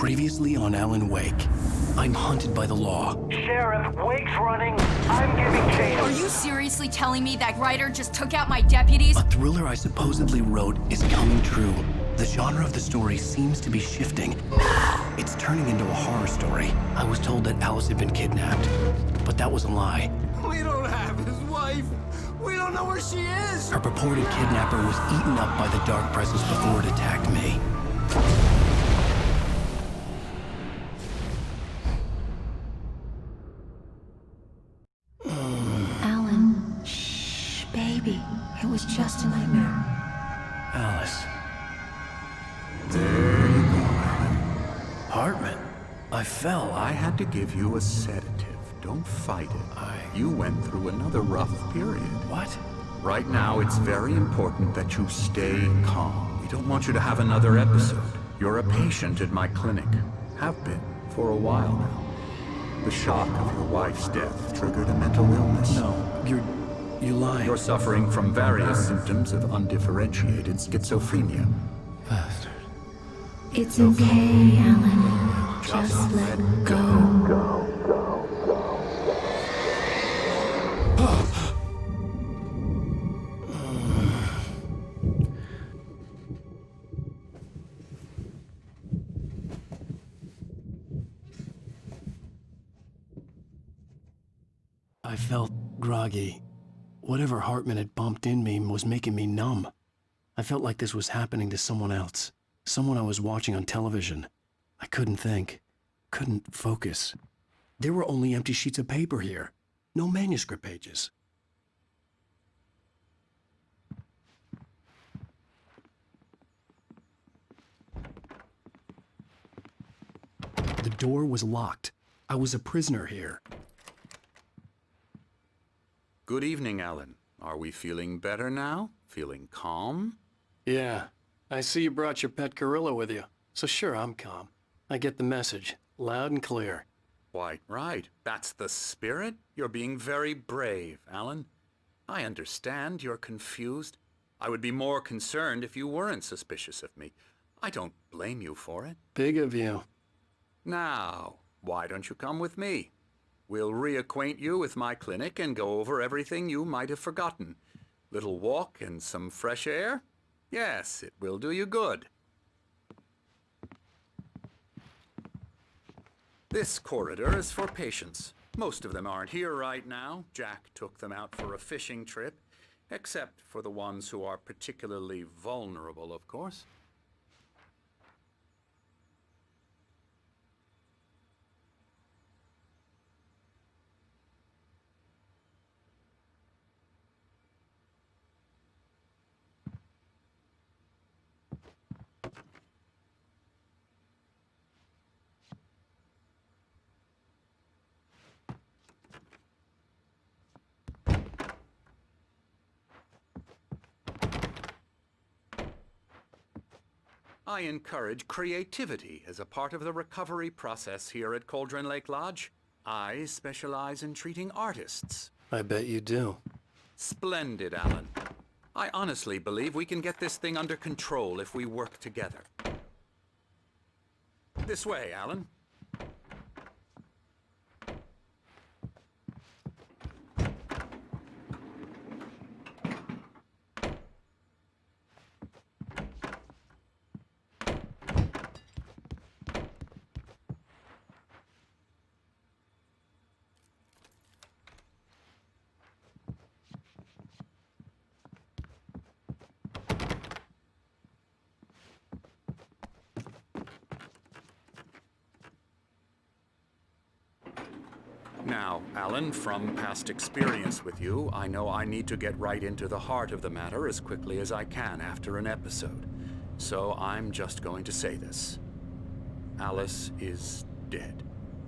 Previously on Alan Wake, I'm hunted by the law. Sheriff, Wake's running. I'm giving chase. Are you seriously telling me that writer just took out my deputies? A thriller I supposedly wrote is coming true. The genre of the story seems to be shifting. It's turning into a horror story. I was told that Alice had been kidnapped, but that was a lie. We don't have his wife. We don't know where she is. Her purported kidnapper was eaten up by the dark presence before it attacked me. Alan, shh, baby. It was just a nightmare. Alice. There you go, Alan. Hartman. I fell. I had to give you a sedative. Don't fight it. You went through another rough period. What? Right now, it's very important that you stay calm. We don't want you to have another episode. You're a patient at my clinic. Have been for a while now. The shock of your wife's death triggered a mental illness. No, you lying. You're suffering from various symptoms of undifferentiated schizophrenia. Bastard. It's okay, Alan. Just let go. I felt groggy. Whatever Hartman had pumped in me was making me numb. I felt like this was happening to someone else. Someone I was watching on television. I couldn't think. Couldn't focus. There were only empty sheets of paper here. No manuscript pages. The door was locked. I was a prisoner here. Good evening, Alan. Are we feeling better now? Feeling calm? Yeah. I see you brought your pet gorilla with you. So sure, I'm calm. I get the message. Loud and clear. Quite right. That's the spirit. You're being very brave, Alan. I understand you're confused. I would be more concerned if you weren't suspicious of me. I don't blame you for it. Big of you. Now, why don't you come with me? We'll reacquaint you with my clinic and go over everything you might have forgotten. Little walk and some fresh air? Yes, it will do you good. This corridor is for patients. Most of them aren't here right now. Jack took them out for a fishing trip, except for the ones who are particularly vulnerable, of course. I encourage creativity as a part of the recovery process here at Cauldron Lake Lodge. I specialize in treating artists. I bet you do. Splendid, Alan. I honestly believe we can get this thing under control if we work together. This way, Alan. Now, Alan, from past experience with you, I know I need to get right into the heart of the matter as quickly as I can after an episode. So I'm just going to say this. Alice is dead.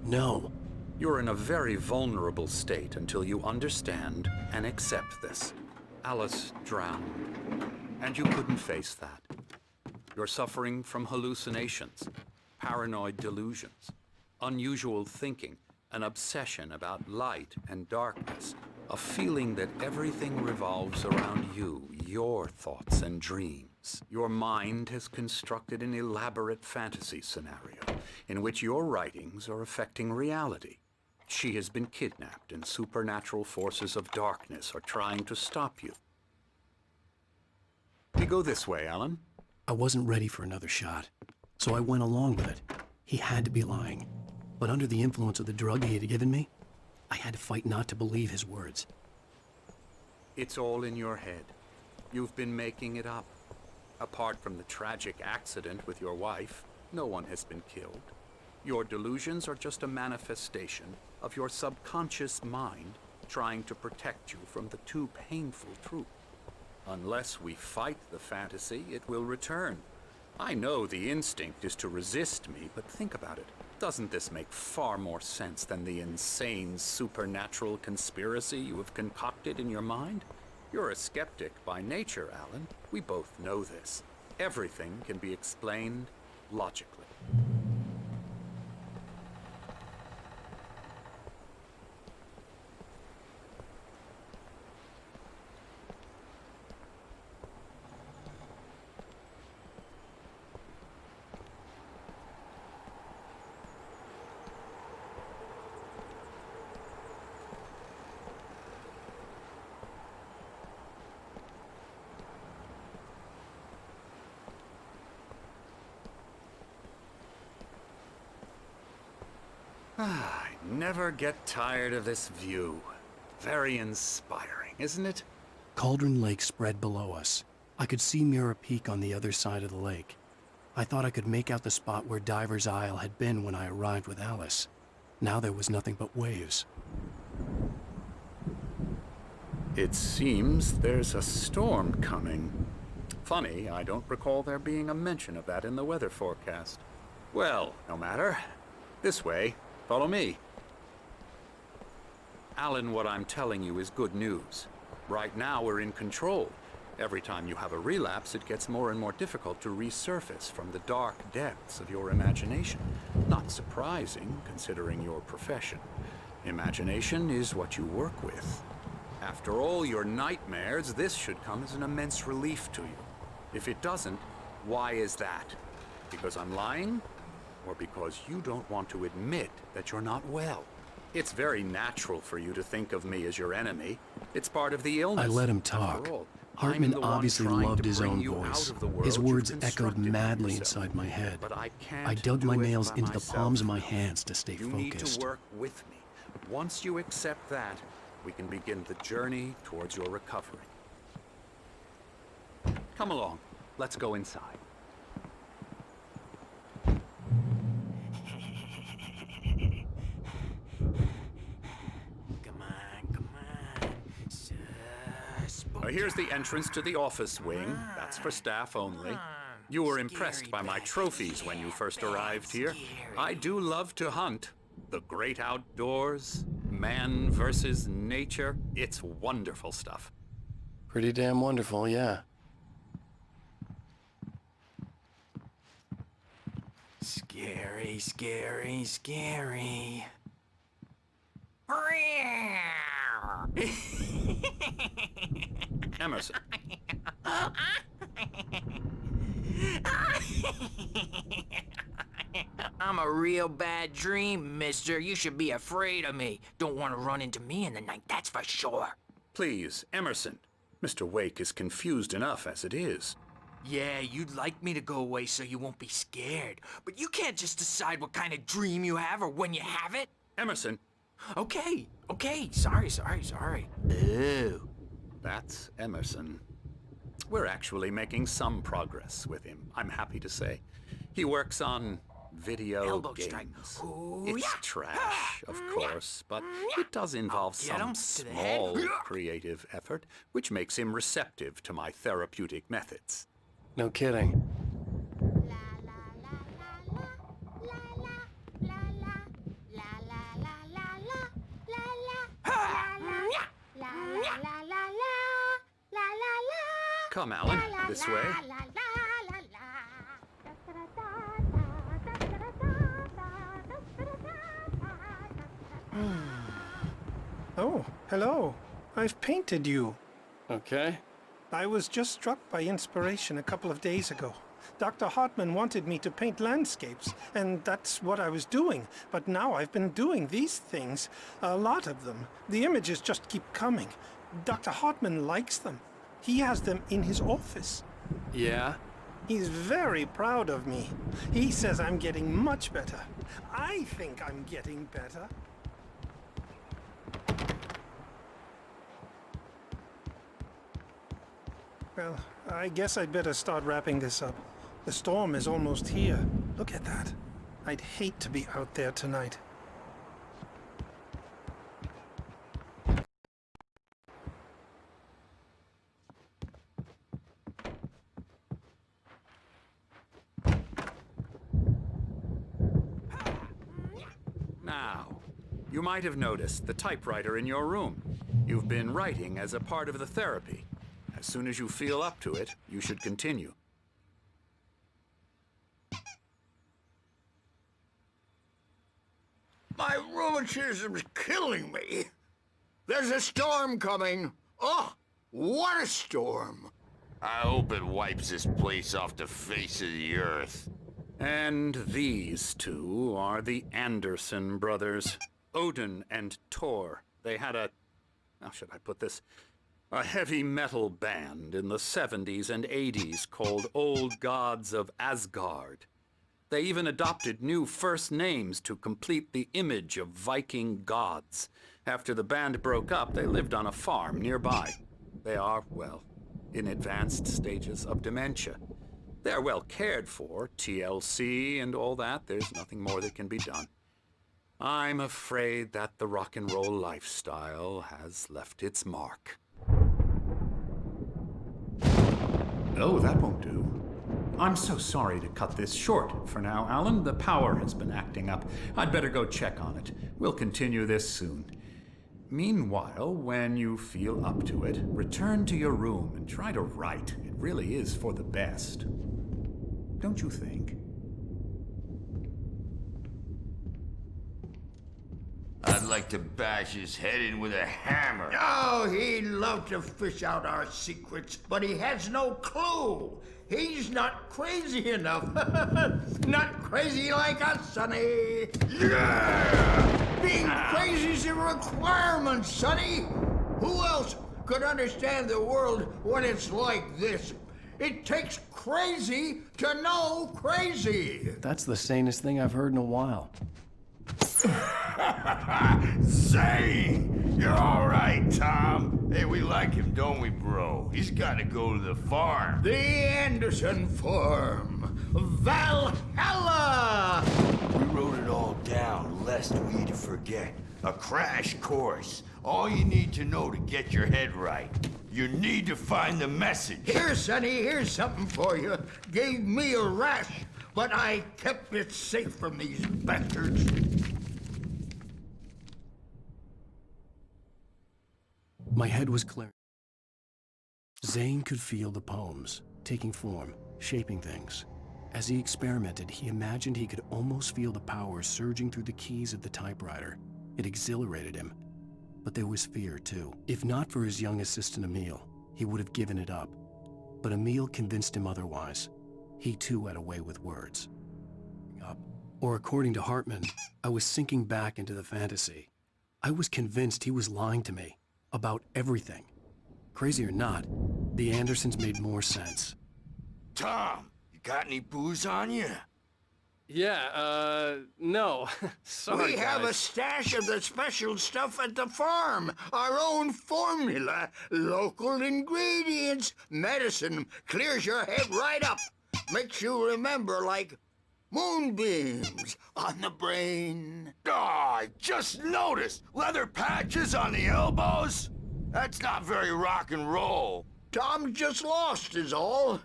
No. You're in a very vulnerable state until you understand and accept this. Alice drowned, and you couldn't face that. You're suffering from hallucinations, paranoid delusions, unusual thinking, an obsession about light and darkness, a feeling that everything revolves around you, your thoughts and dreams. Your mind has constructed an elaborate fantasy scenario, in which your writings are affecting reality. She has been kidnapped, and supernatural forces of darkness are trying to stop you. We go this way, Alan. I wasn't ready for another shot, so I went along with it. He had to be lying. But under the influence of the drug he had given me, I had to fight not to believe his words. It's all in your head. You've been making it up. Apart from the tragic accident with your wife, no one has been killed. Your delusions are just a manifestation of your subconscious mind trying to protect you from the too painful truth. Unless we fight the fantasy, it will return. I know the instinct is to resist me, but think about it. Doesn't this make far more sense than the insane supernatural conspiracy you have concocted in your mind? You're a skeptic by nature, Alan. We both know this. Everything can be explained logically. I never get tired of this view. Very inspiring, isn't it? Cauldron Lake spread below us. I could see Mirror Peak on the other side of the lake. I thought I could make out the spot where Diver's Isle had been when I arrived with Alice. Now there was nothing but waves. It seems there's a storm coming. Funny, I don't recall there being a mention of that in the weather forecast. Well, no matter. This way. Follow me. Alan, what I'm telling you is good news. Right now, we're in control. Every time you have a relapse, it gets more and more difficult to resurface from the dark depths of your imagination. Not surprising, considering your profession. Imagination is what you work with. After all your nightmares, this should come as an immense relief to you. If it doesn't, why is that? Because I'm lying? Or because you don't want to admit that you're not well? It's very natural for you to think of me as your enemy. It's part of the illness. I let him talk. Hartman obviously loved his own voice. His words echoed madly inside my head. But I can't I dug my do it nails by into the myself. palms of my hands to stay You need focused. to work with me. Once you accept that, we can begin the journey towards your recovery. Come along. Let's go inside. Here's the entrance to the office wing. That's for staff only. You were impressed by my trophies when you first arrived here. I do love to hunt. The great outdoors, man versus nature. It's wonderful stuff. Pretty damn wonderful, yeah. Scary, scary, scary. Emerson. I'm a real bad dream, mister. You should be afraid of me. Don't want to run into me in the night, that's for sure. Please, Emerson. Mr. Wake is confused enough as it is. Yeah, you'd like me to go away so you won't be scared. But you can't just decide what kind of dream you have or when you have it. Emerson. Okay, sorry. Ooh. That's Emerson. We're actually making some progress with him, I'm happy to say. He works on video Elbow games. strike. Ooh, It's yeah. trash, of course, but it does involve Get him some to the head. small creative effort, which makes him receptive to my therapeutic methods. No kidding. Come, Alan, this way. Oh, hello. I've painted you. Okay. I was just struck by inspiration a couple of days ago. Dr. Hartman wanted me to paint landscapes, and that's what I was doing. But now I've been doing these things. A lot of them. The images just keep coming. Dr. Hartman likes them. He has them in his office. Yeah? He's very proud of me. He says I'm getting much better. I think I'm getting better. Well, I guess I'd better start wrapping this up. The storm is almost here. Look at that. I'd hate to be out there tonight. Now, you might have noticed the typewriter in your room. You've been writing as a part of the therapy. As soon as you feel up to it, you should continue. My rheumatism's killing me. There's a storm coming. Oh, what a storm. I hope it wipes this place off the face of the earth. And these two are the Anderson brothers, Odin and Tor. They had how should I put this? A heavy metal band in the 70s and 80s called Old Gods of Asgard. They even adopted new first names to complete the image of Viking gods. After the band broke up, they lived on a farm nearby. They are, well, in advanced stages of dementia. They're well cared for, TLC and all that. There's nothing more that can be done. I'm afraid that the rock and roll lifestyle has left its mark. Oh, that won't do. I'm so sorry to cut this short for now, Alan. The power has been acting up. I'd better go check on it. We'll continue this soon. Meanwhile, when you feel up to it, return to your room and try to write. It really is for the best. Don't you think? I'd like to bash his head in with a hammer. Oh, he'd love to fish out our secrets, but he has no clue. He's not crazy enough. Not crazy like us, Sonny. Yeah! Being crazy's a requirement, Sonny. Who else could understand the world when it's like this? It takes crazy to know crazy. That's the sanest thing I've heard in a while. Zane! You're all right, Tom. Hey, we like him, don't we, bro? He's got to go to the farm. The Anderson farm. Valhalla! We wrote it all down, lest we forget. A crash course. All you need to know to get your head right. You need to find the message. Here, Sonny, here's something for you. Gave me a rash, but I kept it safe from these bastards. My head was clear. Zane could feel the poems, taking form, shaping things. As he experimented, he imagined he could almost feel the power surging through the keys of the typewriter. It exhilarated him. But there was fear, too. If not for his young assistant Emil, he would have given it up. But Emil convinced him otherwise. He, too, had a way with words. Or according to Hartman, I was sinking back into the fantasy. I was convinced he was lying to me. About everything. Crazy or not, the Andersons made more sense. Tom, you got any booze on you? Yeah, no. Sorry, We have a stash of the special stuff at the farm. Our own formula. Local ingredients. Medicine. Clears your head right up. Makes you remember like moonbeams on the brain. Oh, I just noticed. Leather patches on the elbows? That's not very rock and roll. Tom just lost is all.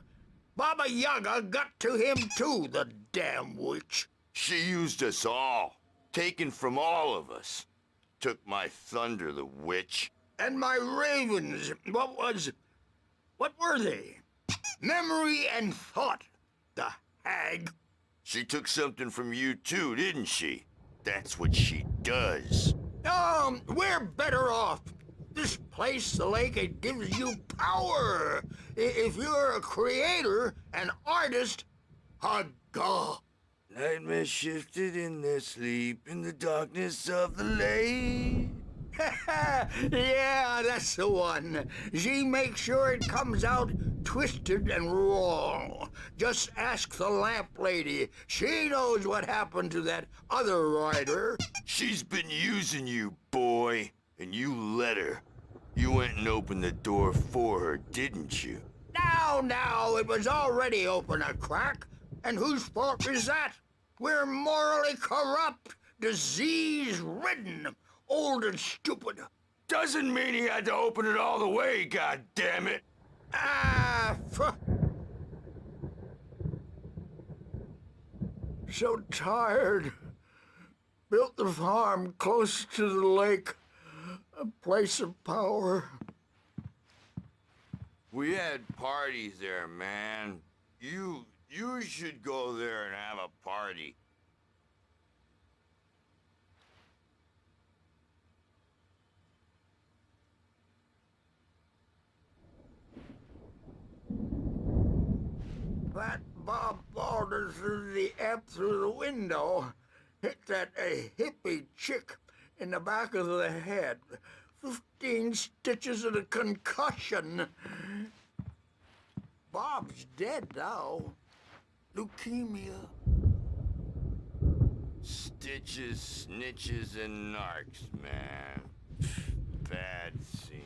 Baba Yaga got to him too, the damn witch. She used us all. Taken from all of us. Took my thunder, the witch. And my ravens, what were they? Memory and thought, the hag. She took something from you too, didn't she? That's what she does. We're better off. This place, the lake, it gives you power. If you're a creator, an artist, Hugga. Nightmare shifted in their sleep in the darkness of the lake. Yeah, that's the one. She makes sure it comes out twisted and raw. Just ask the lamp lady. She knows what happened to that other rider. She's been using you, boy, and you let her. You went and opened the door for her, didn't you? Now, it was already open a crack. And whose fault is that? We're morally corrupt, disease-ridden, old and stupid. Doesn't mean he had to open it all the way, goddammit. So tired. Built the farm close to the lake, a place of power. We had parties there, man. You should go there and have a party. That Bob Balder threw the ep through the window. Hit that hippie chick in the back of the head. 15 stitches and a concussion. Bob's dead now. Leukemia. Stitches, snitches, and narcs, man. Bad scene.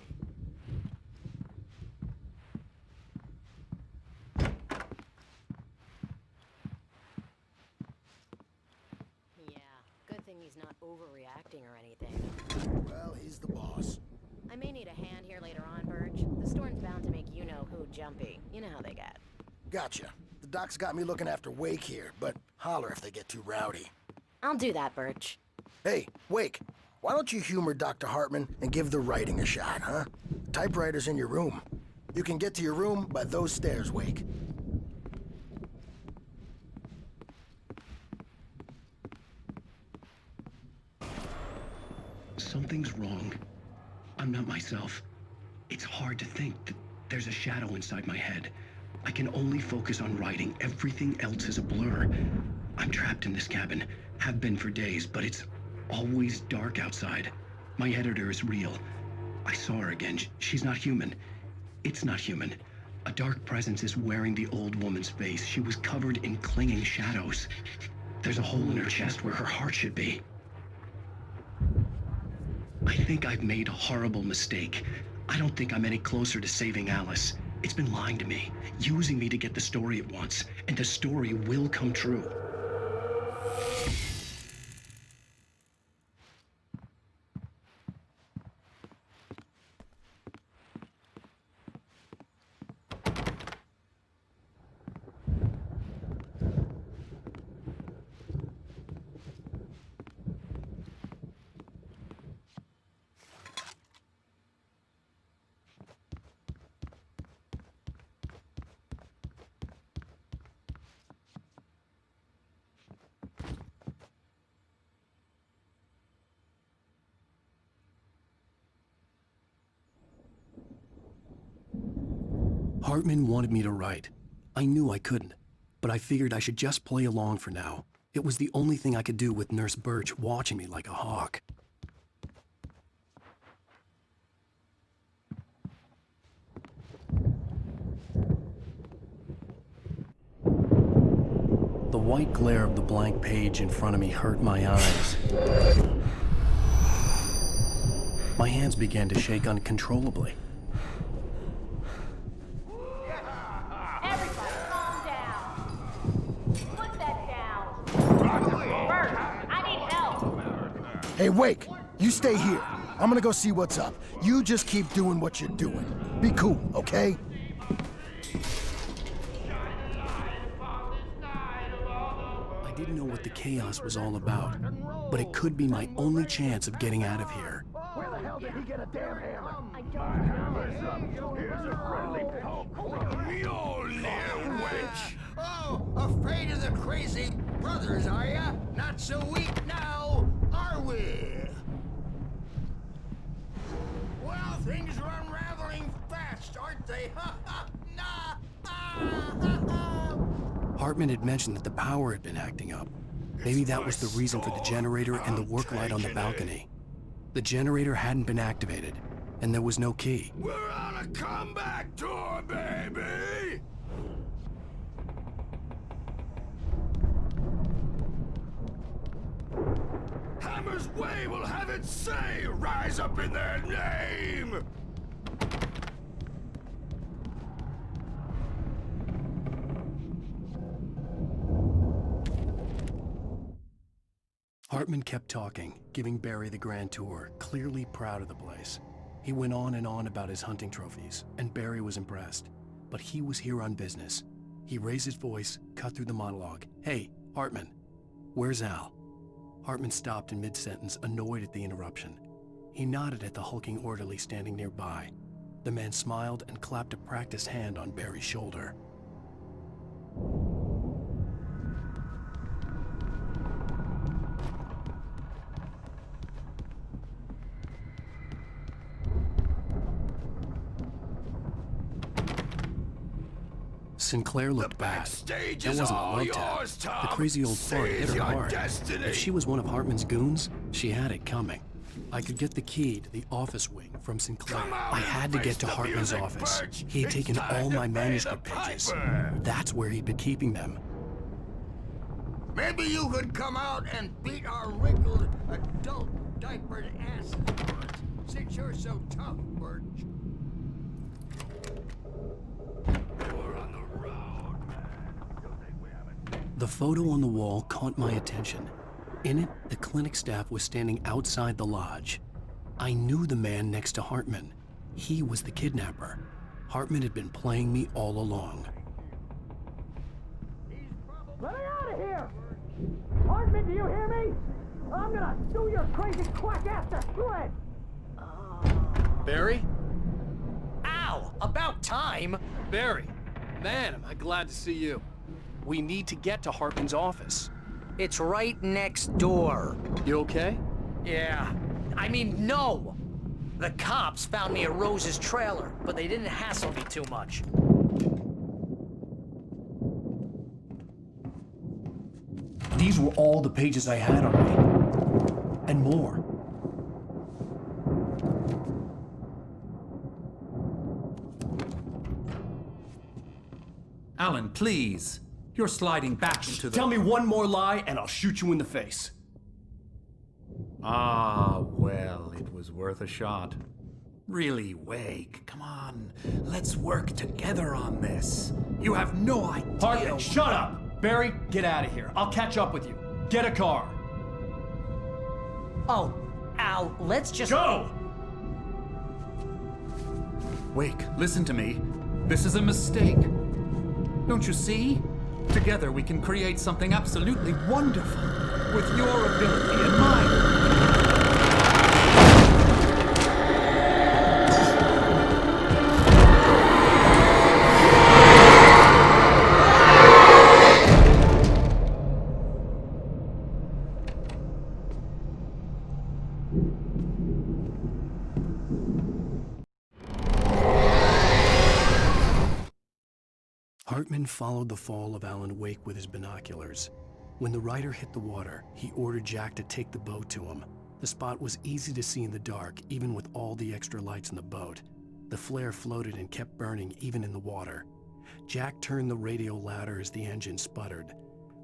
Yeah, good thing he's not overreacting or anything. Well, he's the boss. I may need a hand here later on, Birch. The storm's bound to make you-know-who jumpy. You know how they get. Gotcha. The doc's got me looking after Wake here, but holler if they get too rowdy. I'll do that, Birch. Hey, Wake, why don't you humor Dr. Hartman and give the writing a shot, huh? The typewriter's in your room. You can get to your room by those stairs, Wake. Something's wrong. I'm not myself. It's hard to think that there's a shadow inside my head. I can only focus on writing. Everything else is a blur. I'm trapped in this cabin. Have been for days, but it's always dark outside. My editor is real. I saw her again. She's not human. It's not human. A dark presence is wearing the old woman's face. She was covered in clinging shadows. There's a hole in her chest where her heart should be. I think I've made a horrible mistake. I don't think I'm any closer to saving Alice. It's been lying to me, using me to get the story it wants, and the story will come true. Hartman wanted me to write. I knew I couldn't, but I figured I should just play along for now. It was the only thing I could do with Nurse Birch watching me like a hawk. The white glare of the blank page in front of me hurt my eyes. My hands began to shake uncontrollably. Everybody, calm down. Put that down. Bert, I need help. Hey, Wake, you stay here. I'm gonna go see what's up. You just keep doing what you're doing. Be cool, okay? I didn't know what the chaos was all about, but it could be my only chance of getting out of here. Where the hell did he get a damn hammer? I don't know. Here's a friendly poke from Mjolnir, wench! Oh, afraid of the crazy brothers, are ya? Not so weak now, are we? Well, things are unraveling fast, aren't they? Ha ha! Nah! Hartman had mentioned that the power had been acting up. Maybe that was the reason for the generator and the work light on the balcony. The generator hadn't been activated, and there was no key. We're on a comeback tour, baby! Hammer's Way will have its say! Rise up in their name! Hartman kept talking, giving Barry the grand tour, clearly proud of the place. He went on and on about his hunting trophies, and Barry was impressed. But he was here on business. He raised his voice, cut through the monologue. "Hey, Hartman, where's Al?" Hartman stopped in mid-sentence, annoyed at the interruption. He nodded at the hulking orderly standing nearby. The man smiled and clapped a practiced hand on Barry's shoulder. Sinclair looked bad. That wasn't a love tap. The crazy old fart hit her hard. If she was one of Hartman's goons, she had it coming. I could get the key to the office wing from Sinclair. I had to get to Hartman's office. He had taken all my manuscript pages. That's where he'd been keeping them. Maybe you could come out and beat our wrinkled, adult diapered asses for us, since you're so tough, Birch. The photo on the wall caught my attention. In it, the clinic staff was standing outside the lodge. I knew the man next to Hartman. He was the kidnapper. Hartman had been playing me all along. Let me out of here! Hartman, do you hear me? I'm gonna do your crazy quack ass to shreds! Barry? Ow! About time! Barry! Man, am I glad to see you. We need to get to Hartman's office. It's right next door. You okay? Yeah. I mean, no! The cops found me at Rose's trailer, but they didn't hassle me too much. These were all the pages I had on me. And more. Alan, please. You're sliding back into the... Tell me one more lie and I'll shoot you in the face. Ah, well, it was worth a shot. Really, Wake, come on. Let's work together on this. You have no idea... Hartman, shut up! Barry, get out of here. I'll catch up with you. Get a car. Oh, Al, let's just... Go! Wake, listen to me. This is a mistake. Don't you see? Together we can create something absolutely wonderful. With your ability and mine. Hartman followed the fall of Alan Wake with his binoculars. When the rider hit the water, he ordered Jack to take the boat to him. The spot was easy to see in the dark, even with all the extra lights in the boat. The flare floated and kept burning even in the water. Jack turned the radio louder as the engine sputtered.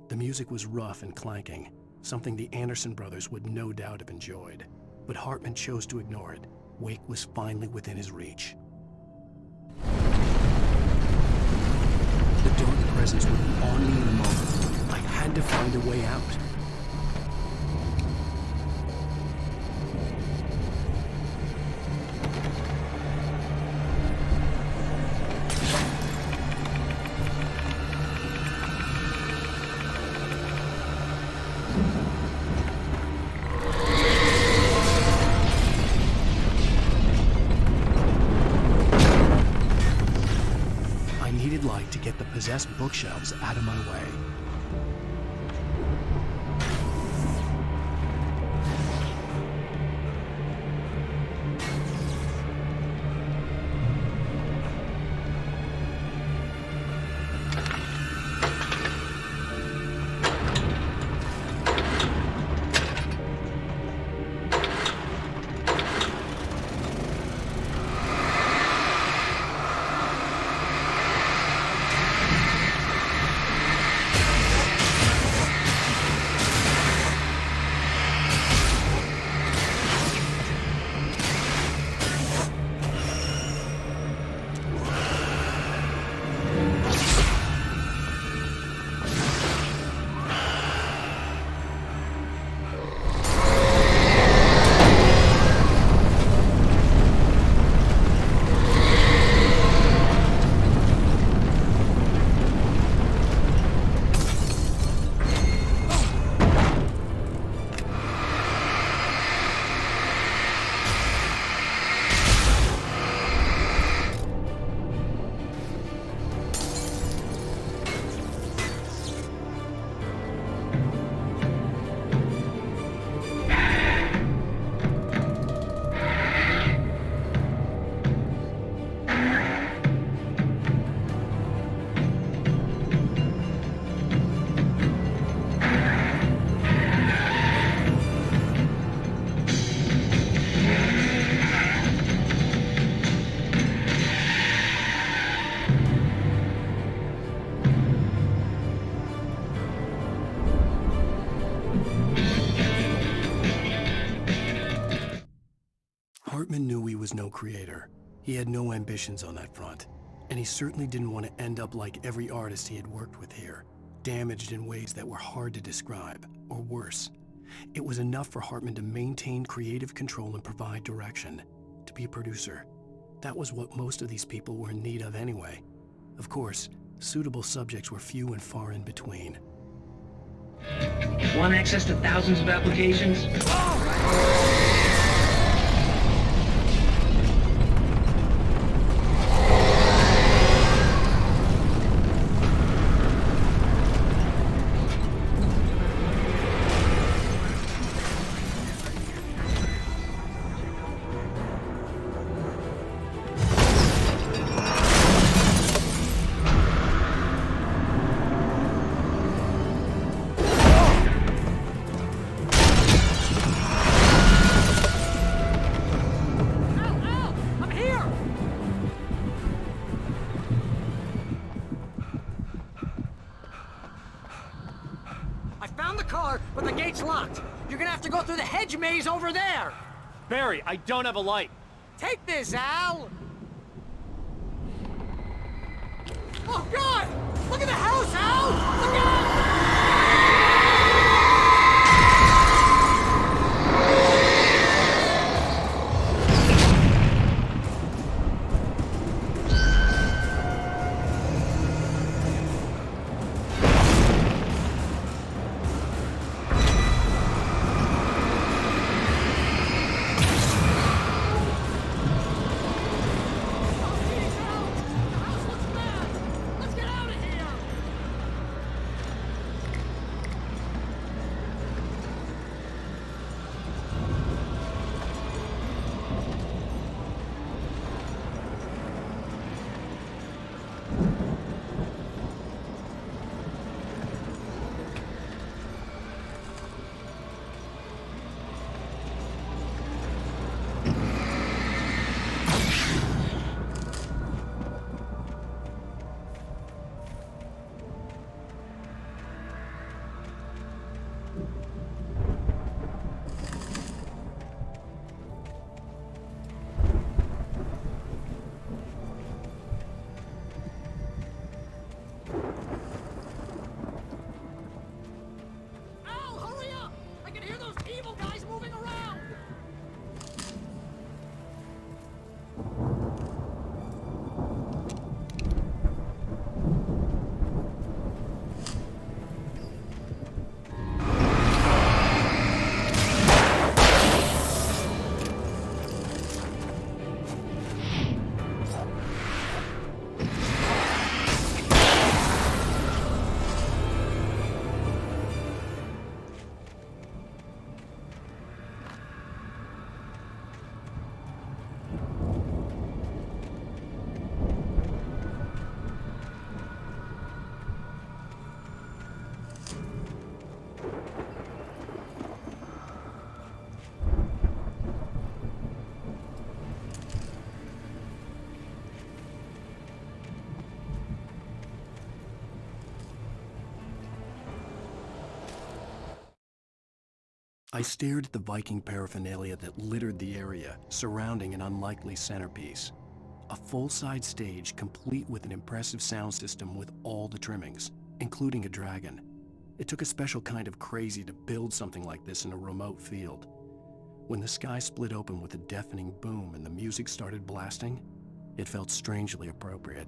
The music was rough and clanking, something the Anderson brothers would no doubt have enjoyed. But Hartman chose to ignore it. Wake was finally within his reach. The dark presence would be on me in a moment. I had to find a way out. Light to get the possessed bookshelves out of my way. Hartman knew he was no creator. He had no ambitions on that front, and he certainly didn't want to end up like every artist he had worked with here, damaged in ways that were hard to describe, or worse. It was enough for Hartman to maintain creative control and provide direction, to be a producer. That was what most of these people were in need of anyway. Of course, suitable subjects were few and far in between. Want access to thousands of applications? But the gate's locked. You're gonna have to go through the hedge maze over there. Barry, I don't have a light. Take this, Al. Oh, God! Look at the house, Al! Look out! I stared at the Viking paraphernalia that littered the area, surrounding an unlikely centerpiece. A full-size stage complete with an impressive sound system with all the trimmings, including a dragon. It took a special kind of crazy to build something like this in a remote field. When the sky split open with a deafening boom and the music started blasting, it felt strangely appropriate.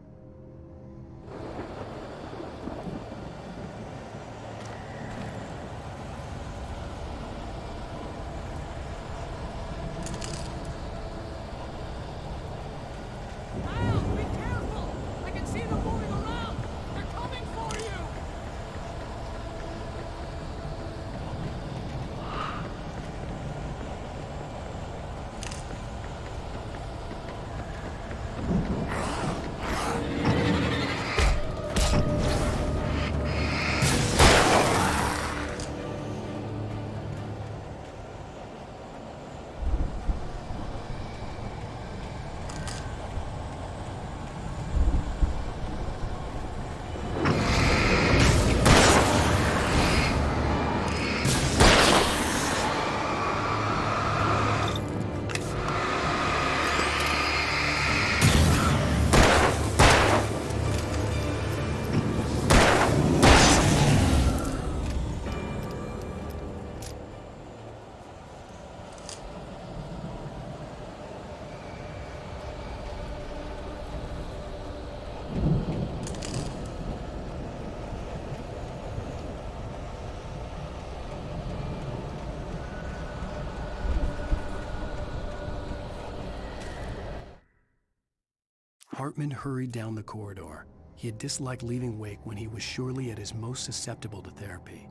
Hartman hurried down the corridor. He had disliked leaving Wake when he was surely at his most susceptible to therapy.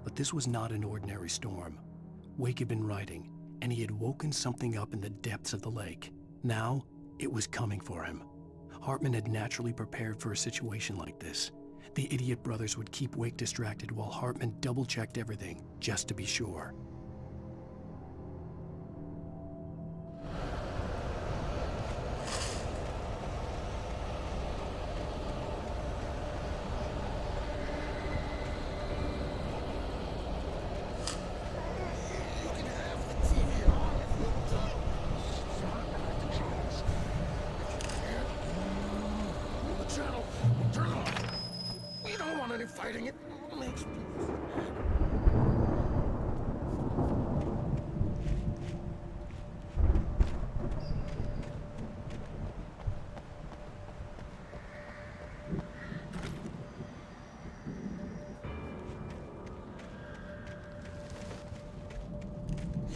But this was not an ordinary storm. Wake had been writing, and he had woken something up in the depths of the lake. Now, it was coming for him. Hartman had naturally prepared for a situation like this. The idiot brothers would keep Wake distracted while Hartman double-checked everything, just to be sure. Fighting it makes me...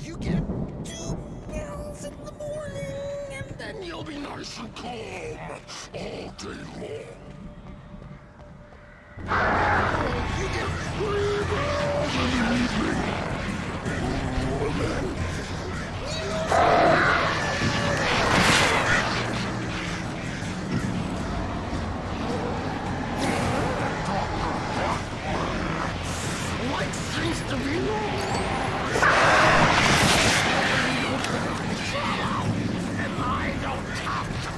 You get 2 pills in the morning, and then you'll be nice and calm all day long. You get 3 pills in the evening. Life seems to be lost. And I don't have to.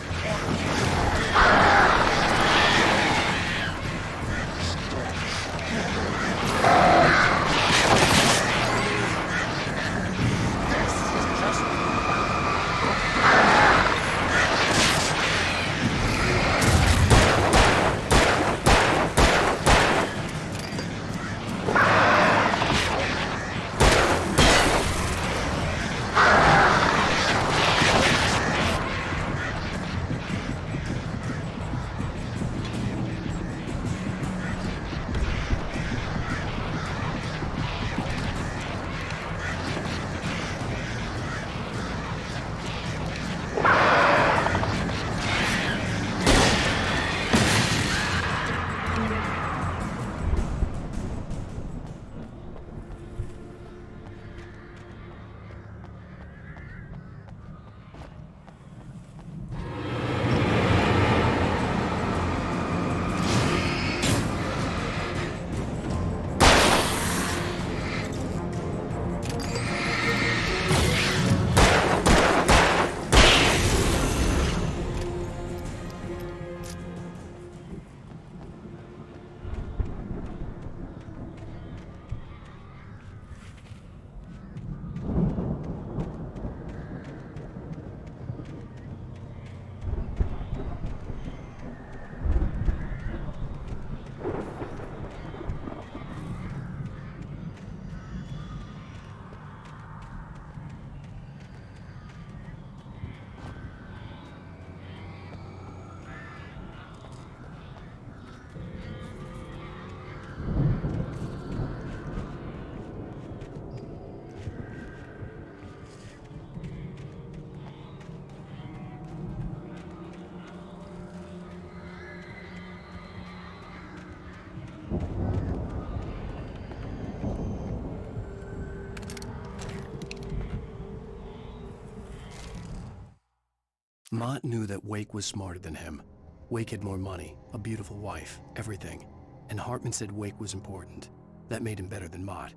Mott knew that Wake was smarter than him. Wake had more money, a beautiful wife, everything. And Hartman said Wake was important. That made him better than Mott.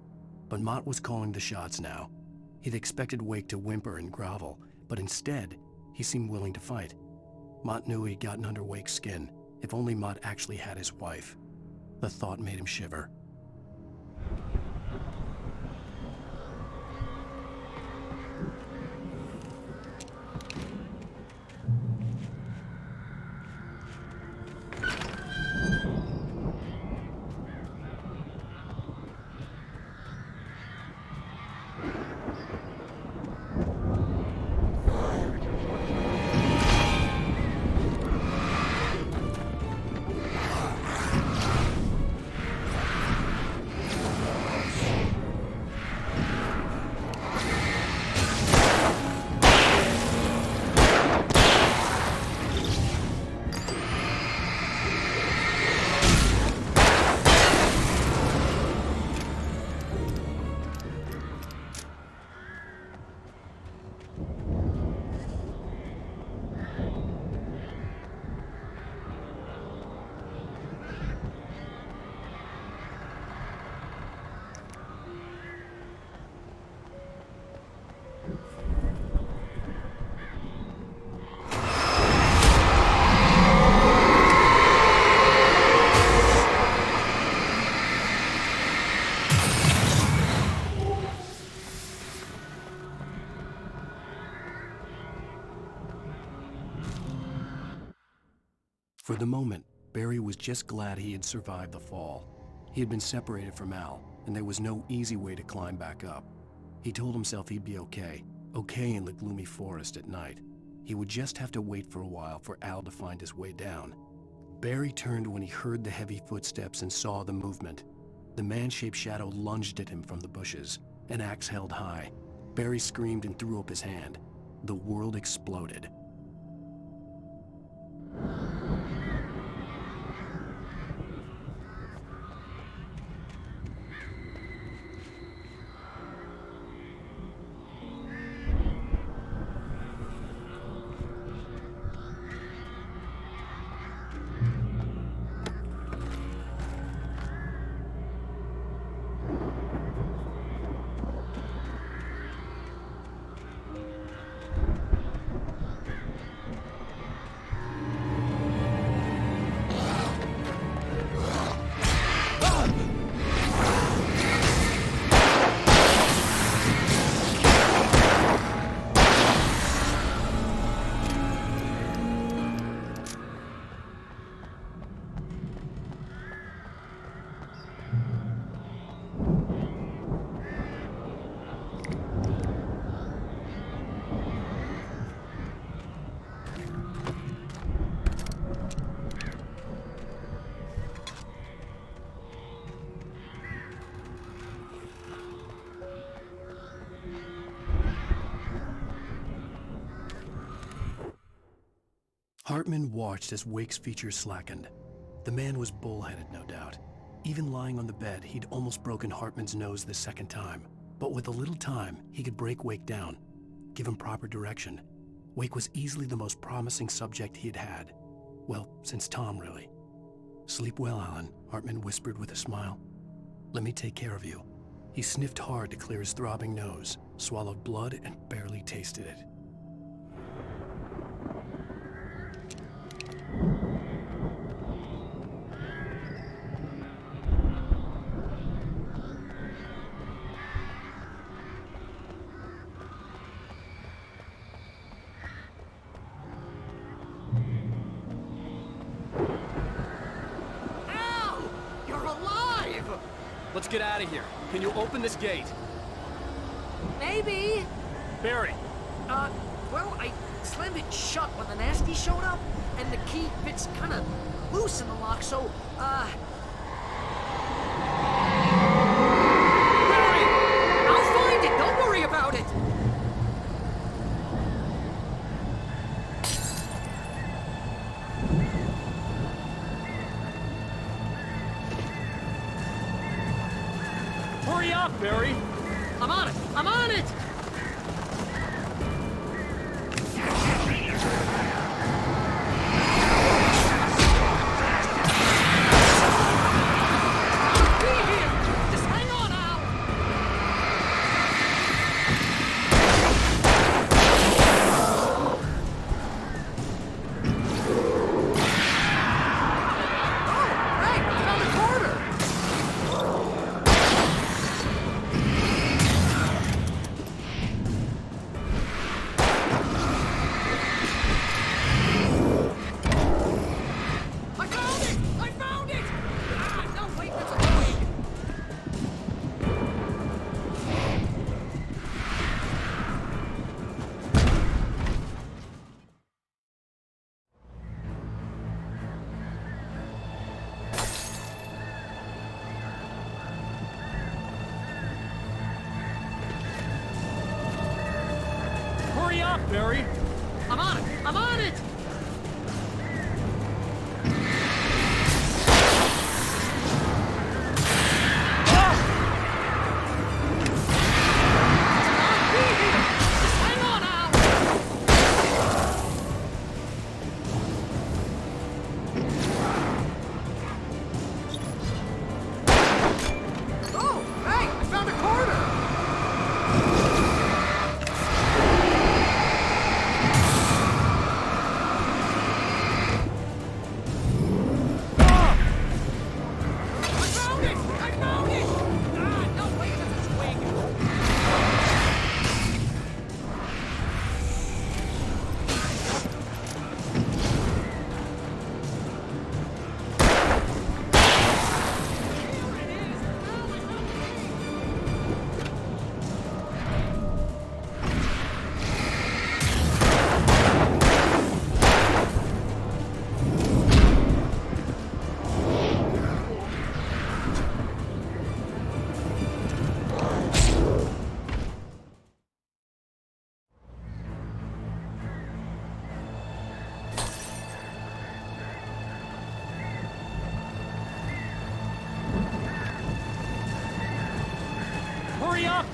But Mott was calling the shots now. He'd expected Wake to whimper and grovel, but instead, he seemed willing to fight. Mott knew he'd gotten under Wake's skin. If only Mott actually had his wife. The thought made him shiver. For the moment, Barry was just glad he had survived the fall. He had been separated from Al, and there was no easy way to climb back up. He told himself he'd be okay in the gloomy forest at night. He would just have to wait for a while for Al to find his way down. Barry turned when he heard the heavy footsteps and saw the movement. The man-shaped shadow lunged at him from the bushes, an axe held high. Barry screamed and threw up his hand. The world exploded. Hartman watched as Wake's features slackened. The man was bullheaded, no doubt. Even lying on the bed, he'd almost broken Hartman's nose the second time. But with a little time, he could break Wake down, give him proper direction. Wake was easily the most promising subject he'd had. Well, since Tom, really. "Sleep well, Alan," Hartman whispered with a smile. "Let me take care of you." He sniffed hard to clear his throbbing nose, swallowed blood, and barely tasted it. Let's get out of here. Can you open this gate? Maybe. Barry. Well, I slammed it shut when the nasty showed up, and the key fits kind of loose in the lock, so, Barry! I'll find it! Don't worry about it! Hurry up, Barry! I'm on it! I'm on it! Just hang on, Al! Oh, hey, I found a corner! Hurry up, Barry! I'm on it! I'm on it! Just hang on, Al! Oh, hey! I found a corner!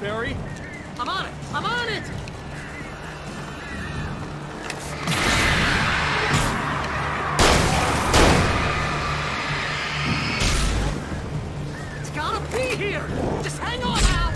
Barry! I'm on it! I'm on it! It's gotta be here! Just hang on now!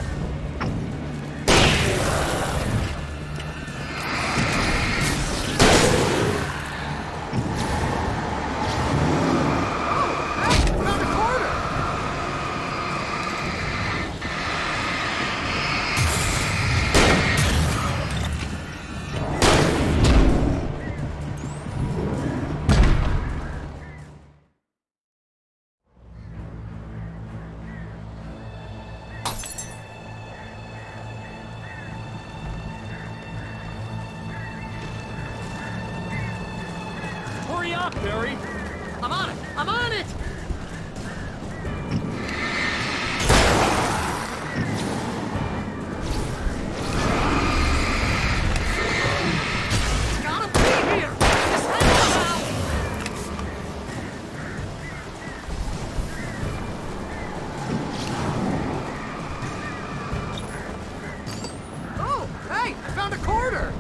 Hurry up, Barry! I'm on it! I'm on it! It's gotta be here! Just hang on now! Oh, hey! I found a quarter!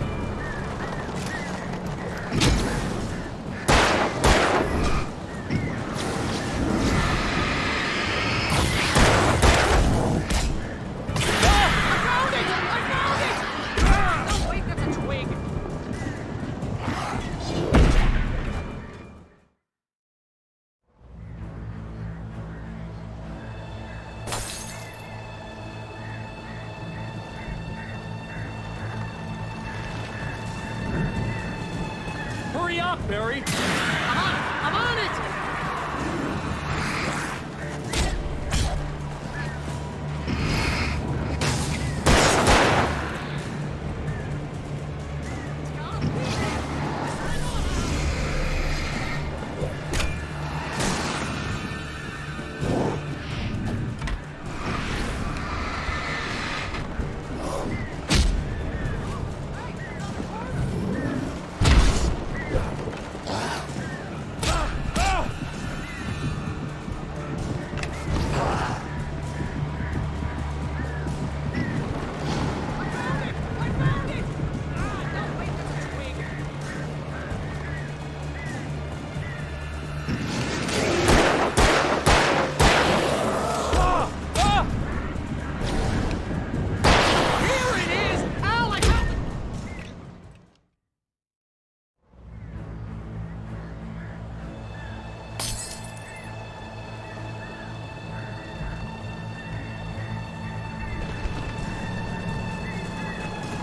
Hurry up, Barry! I'm on it! I'm on it!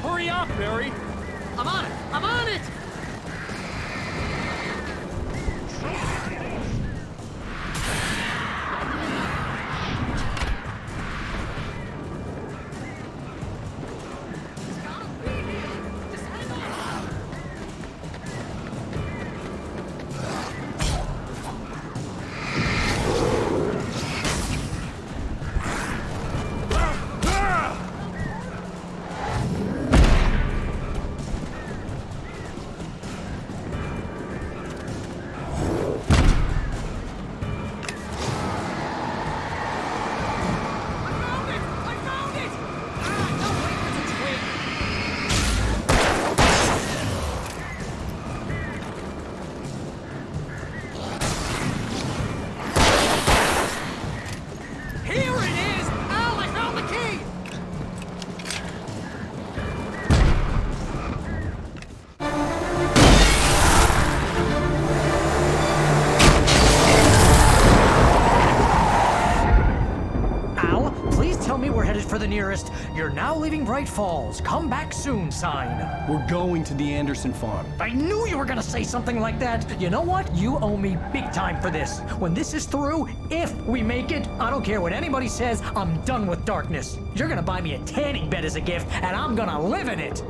Hurry up, Barry! I'm on it! I'm on it! For the nearest, "You're now leaving Bright Falls. Come back soon" sign. We're going to the Anderson farm. I knew you were gonna say something like that. You know what? You owe me big time for this. When this is through, if we make it, I don't care what anybody says, I'm done with darkness. You're gonna buy me a tanning bed as a gift, and I'm gonna live in it.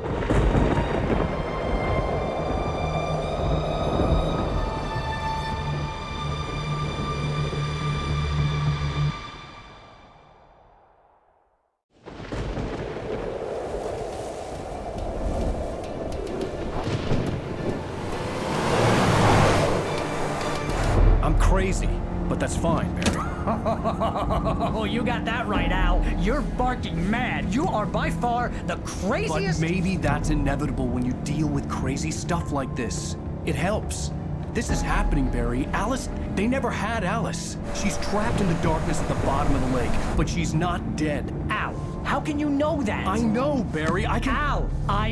I'm crazy, but that's fine, Barry. Oh, you got that right, Al. You're barking mad. You are by far the craziest... But maybe that's inevitable when you deal with crazy stuff like this. It helps. This is happening, Barry. Alice, they never had Alice. She's trapped in the darkness at the bottom of the lake, but she's not dead. Al, how can you know that? I know, Barry. I can... Al,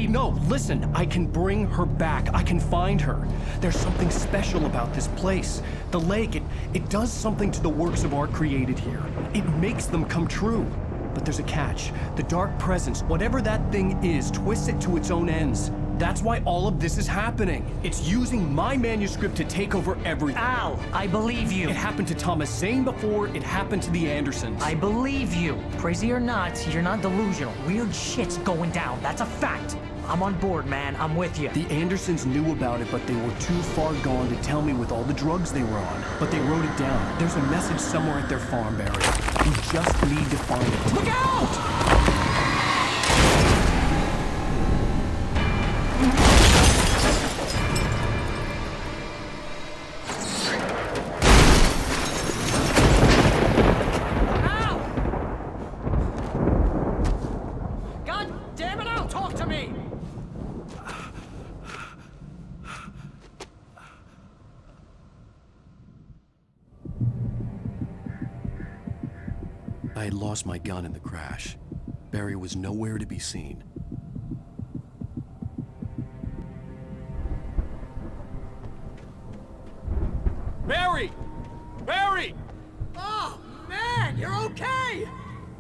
No, listen. I can bring her back. I can find her. There's something special about this place. The lake, it does something to the works of art created here. It makes them come true. But there's a catch. The dark presence, whatever that thing is, twists it to its own ends. That's why all of this is happening. It's using my manuscript to take over everything. Al, I believe you. It happened to Thomas Zane before, it happened to the Andersons. I believe you. Crazy or not, you're not delusional. Weird shit's going down. That's a fact. I'm on board, man. I'm with you. The Andersons knew about it, but they were too far gone to tell me with all the drugs they were on. But they wrote it down. There's a message somewhere at their farm, Barry. You just need to find it. Look out! I had lost my gun in the crash. Barry was nowhere to be seen. Barry! Barry! Oh, man, you're okay!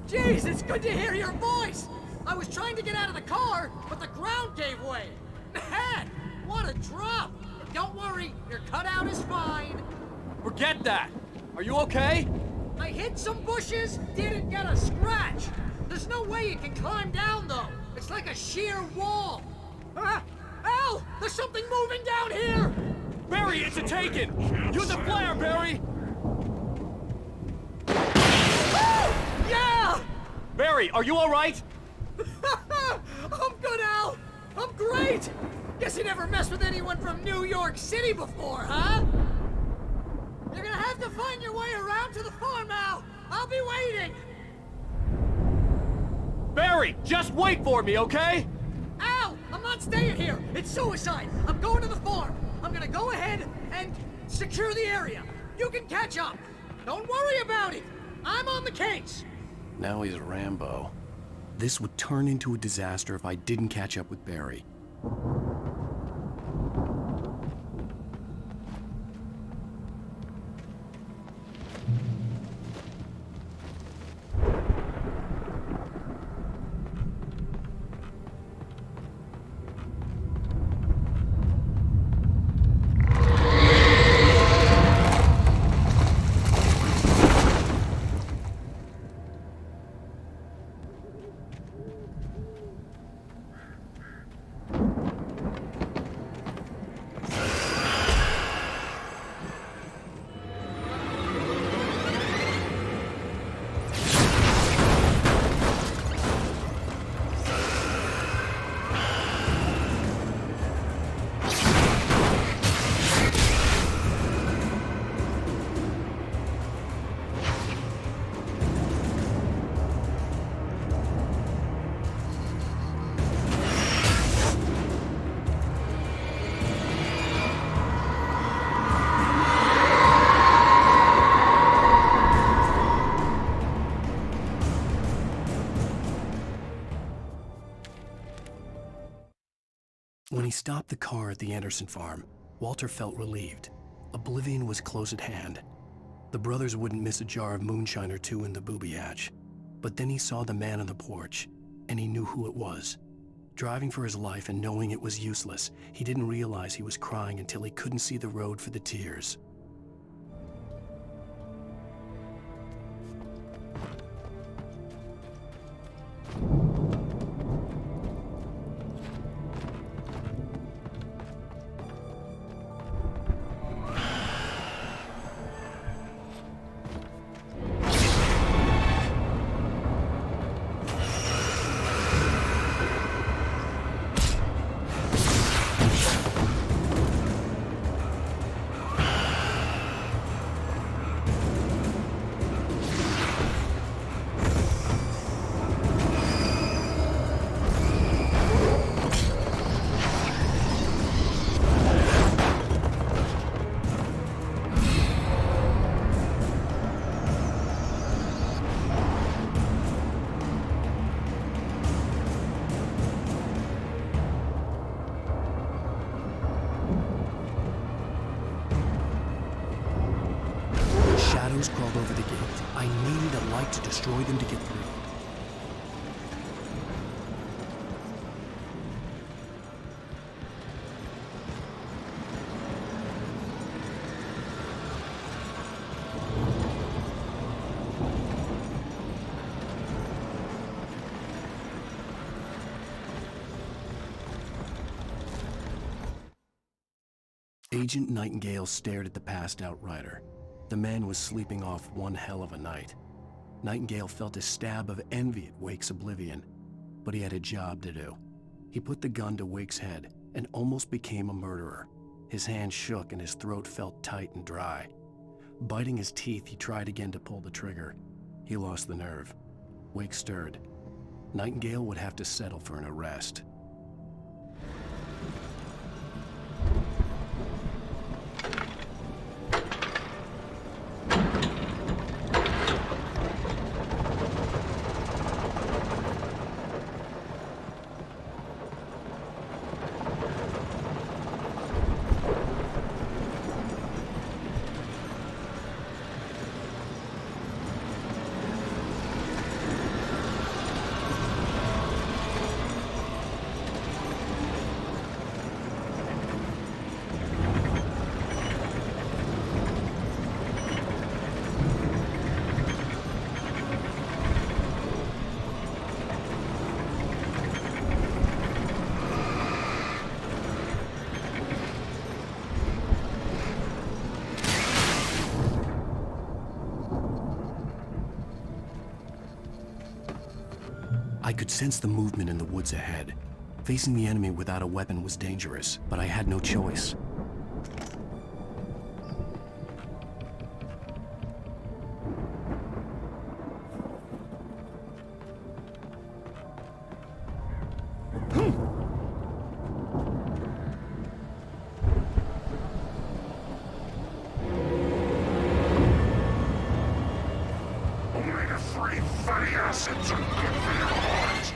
Jeez, it's good to hear your voice! I was trying to get out of the car, but the ground gave way! Man, what a drop! Don't worry, your cutout is fine. Forget that! Are you okay? I hit some bushes, didn't get a scratch. There's no way you can climb down, though. It's like a sheer wall. Al, there's something moving down here! Barry, it's a taken! Use a flare, Barry! Yeah! Barry, are you all right? I'm good, Al. I'm great. Guess you never messed with anyone from New York City before, huh? You're gonna have to find your way around to the farm, Al. I'll be waiting. Barry, just wait for me, okay? Al, I'm not staying here. It's suicide. I'm going to the farm. I'm gonna go ahead and secure the area. You can catch up. Don't worry about it. I'm on the case. Now he's Rambo. This would turn into a disaster if I didn't catch up with Barry. When he stopped the car at the Anderson farm, Walter felt relieved. Oblivion was close at hand. The brothers wouldn't miss a jar of moonshine or two in the booby hatch. But then he saw the man on the porch, and he knew who it was. Driving for his life and knowing it was useless, he didn't realize he was crying until he couldn't see the road for the tears. drones crawled over the gate. I needed a light to destroy them to get through. Agent Nightingale stared at the passed-out rider. The man was sleeping off one hell of a night. Nightingale felt a stab of envy at Wake's oblivion, but he had a job to do. He put the gun to Wake's head and almost became a murderer. His hand shook and his throat felt tight and dry. Biting his teeth, he tried again to pull the trigger. He lost the nerve. Wake stirred. Nightingale would have to settle for an arrest. I could sense the movement in the woods ahead. Facing the enemy without a weapon was dangerous, but I had no choice. Omega-3 fatty acids are good for your heart.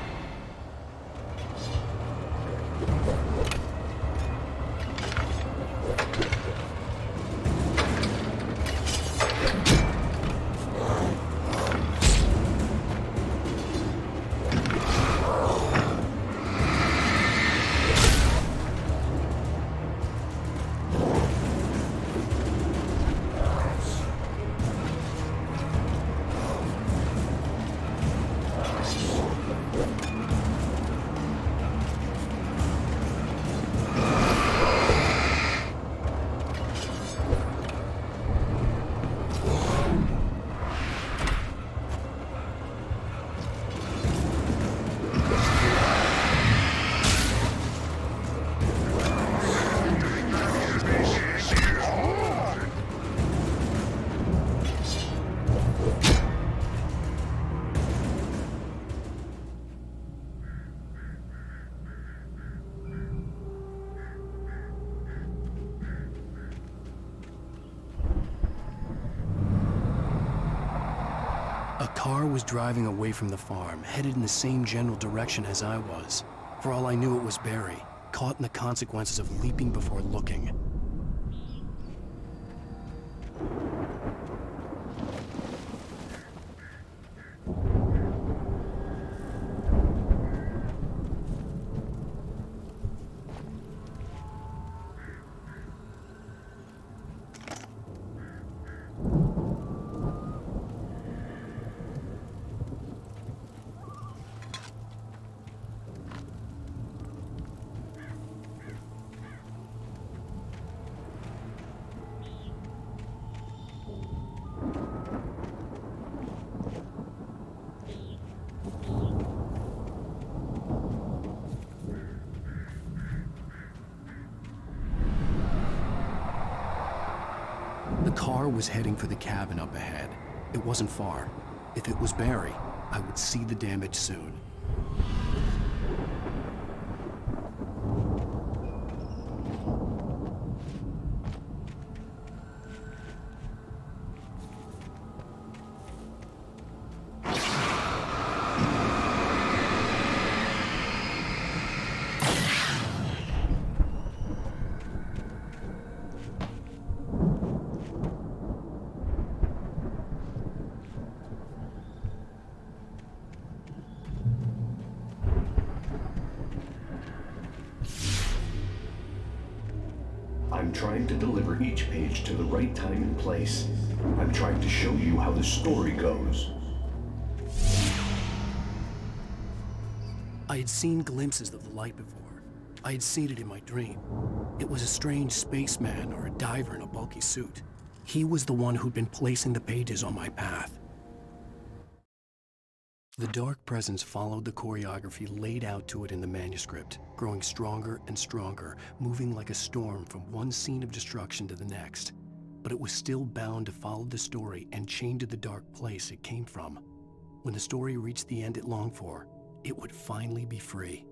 A car was driving away from the farm, headed in the same general direction as I was. For all I knew, it was Barry, caught in the consequences of leaping before looking. The car was heading for the cabin up ahead. It wasn't far. If it was Barry, I would see the damage soon. I'm trying to deliver each page to the right time and place. I'm trying to show you how the story goes. I had seen glimpses of the light before. I had seen it in my dream. It was a strange spaceman or a diver in a bulky suit. He was the one who'd been placing the pages on my path. The dark presence followed the choreography laid out to it in the manuscript, growing stronger and stronger, moving like a storm from one scene of destruction to the next. But it was still bound to follow the story and chained to the dark place it came from. When the story reached the end it longed for, it would finally be free.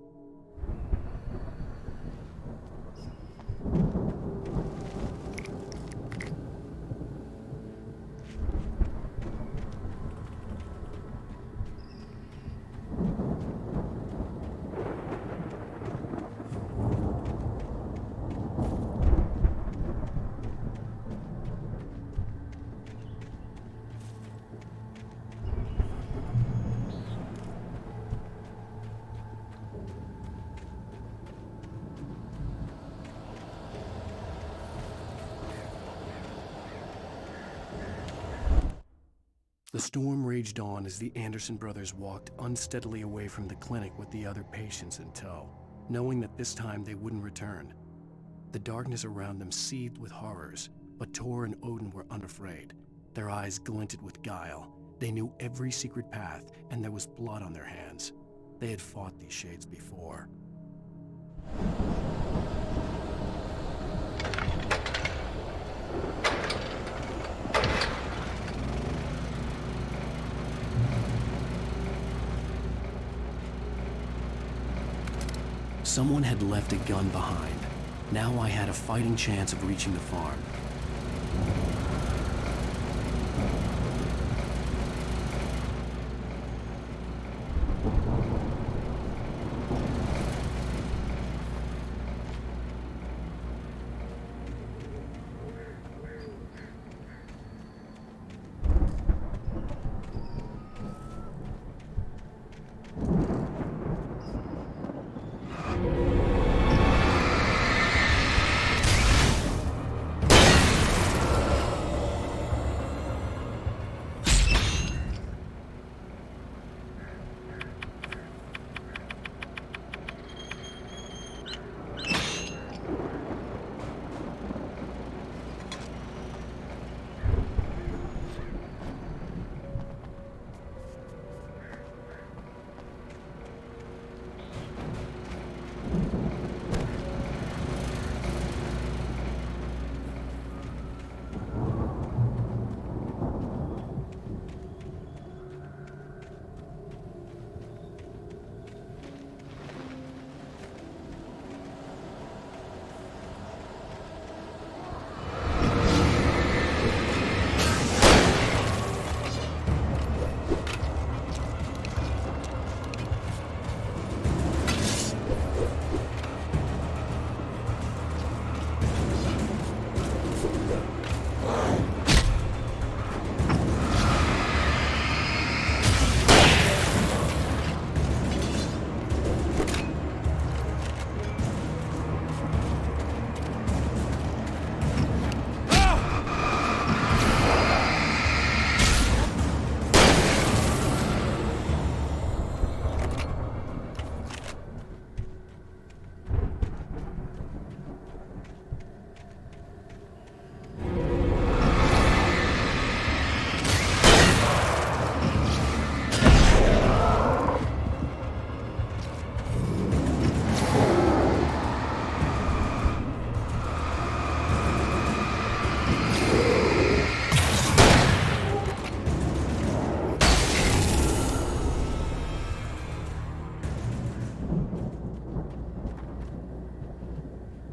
The storm raged on as the Anderson brothers walked unsteadily away from the clinic with the other patients in tow, knowing that this time they wouldn't return. The darkness around them seethed with horrors, but Tor and Odin were unafraid. Their eyes glinted with guile. They knew every secret path, and there was blood on their hands. They had fought these shades before. Someone had left a gun behind. Now I had a fighting chance of reaching the farm.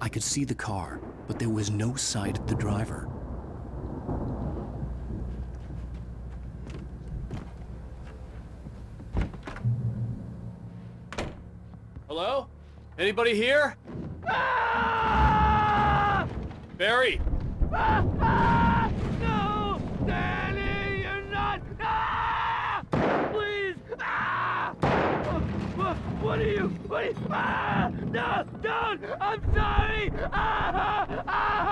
I could see the car, but there was no sight of the driver. Hello? Anybody here? Ah! Barry! No! Danny, you're not! Ah! Please! Ah! What are you? Ah! No! Don't! I'm sorry! Ah! Ah!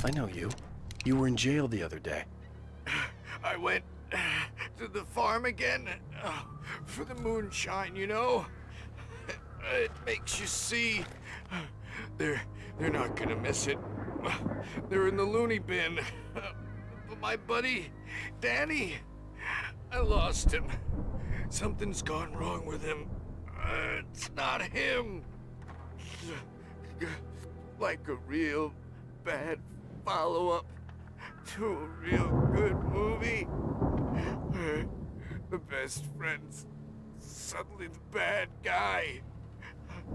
I know you. You were in jail the other day. I went to the farm again for the moonshine, you know? It makes you see. They're not gonna miss it. They're in the loony bin. But my buddy, Danny, I lost him. Something's gone wrong with him. It's not him. Like a real bad follow-up to a real good movie. Where the best friend's suddenly the bad guy.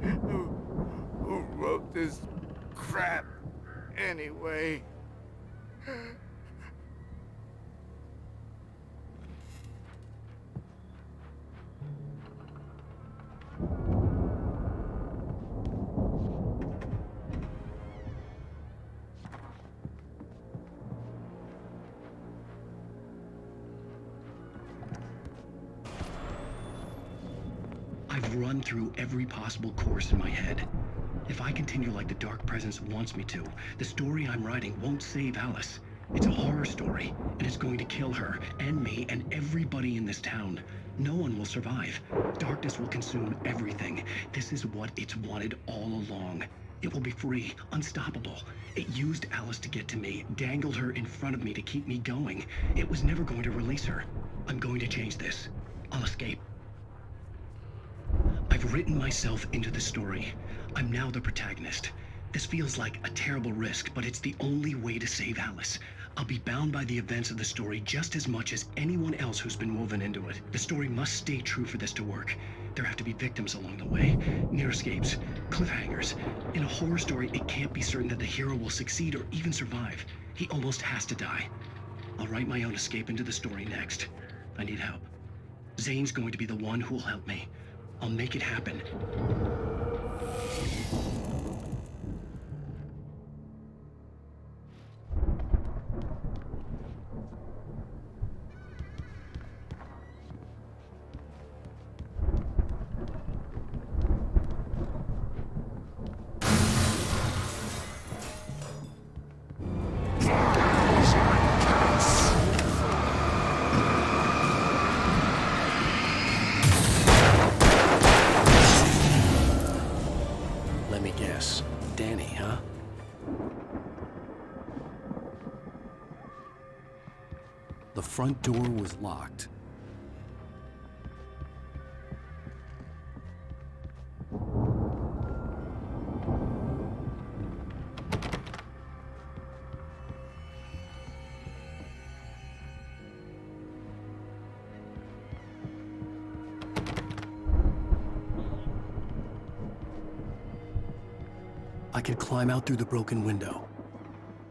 Who wrote this crap anyway? I've run through every possible course in my head. If I continue like the Dark Presence wants me to, the story I'm writing won't save Alice. It's a horror story, and it's going to kill her, and me, and everybody in this town. No one will survive. Darkness will consume everything. This is what it's wanted all along. It will be free, unstoppable. It used Alice to get to me, dangled her in front of me to keep me going. It was never going to release her. I'm going to change this. I'll escape. I've written myself into the story. I'm now the protagonist. This feels like a terrible risk, but it's the only way to save Alice. I'll be bound by the events of the story just as much as anyone else who's been woven into it. The story must stay true for this to work. There have to be victims along the way, near escapes, cliffhangers. In a horror story, it can't be certain that the hero will succeed or even survive. He almost has to die. I'll write my own escape into the story next. I need help. Zane's going to be the one who'll help me. I'll make it happen. Let me guess. Danny, huh? The front door was locked. I could climb out through the broken window.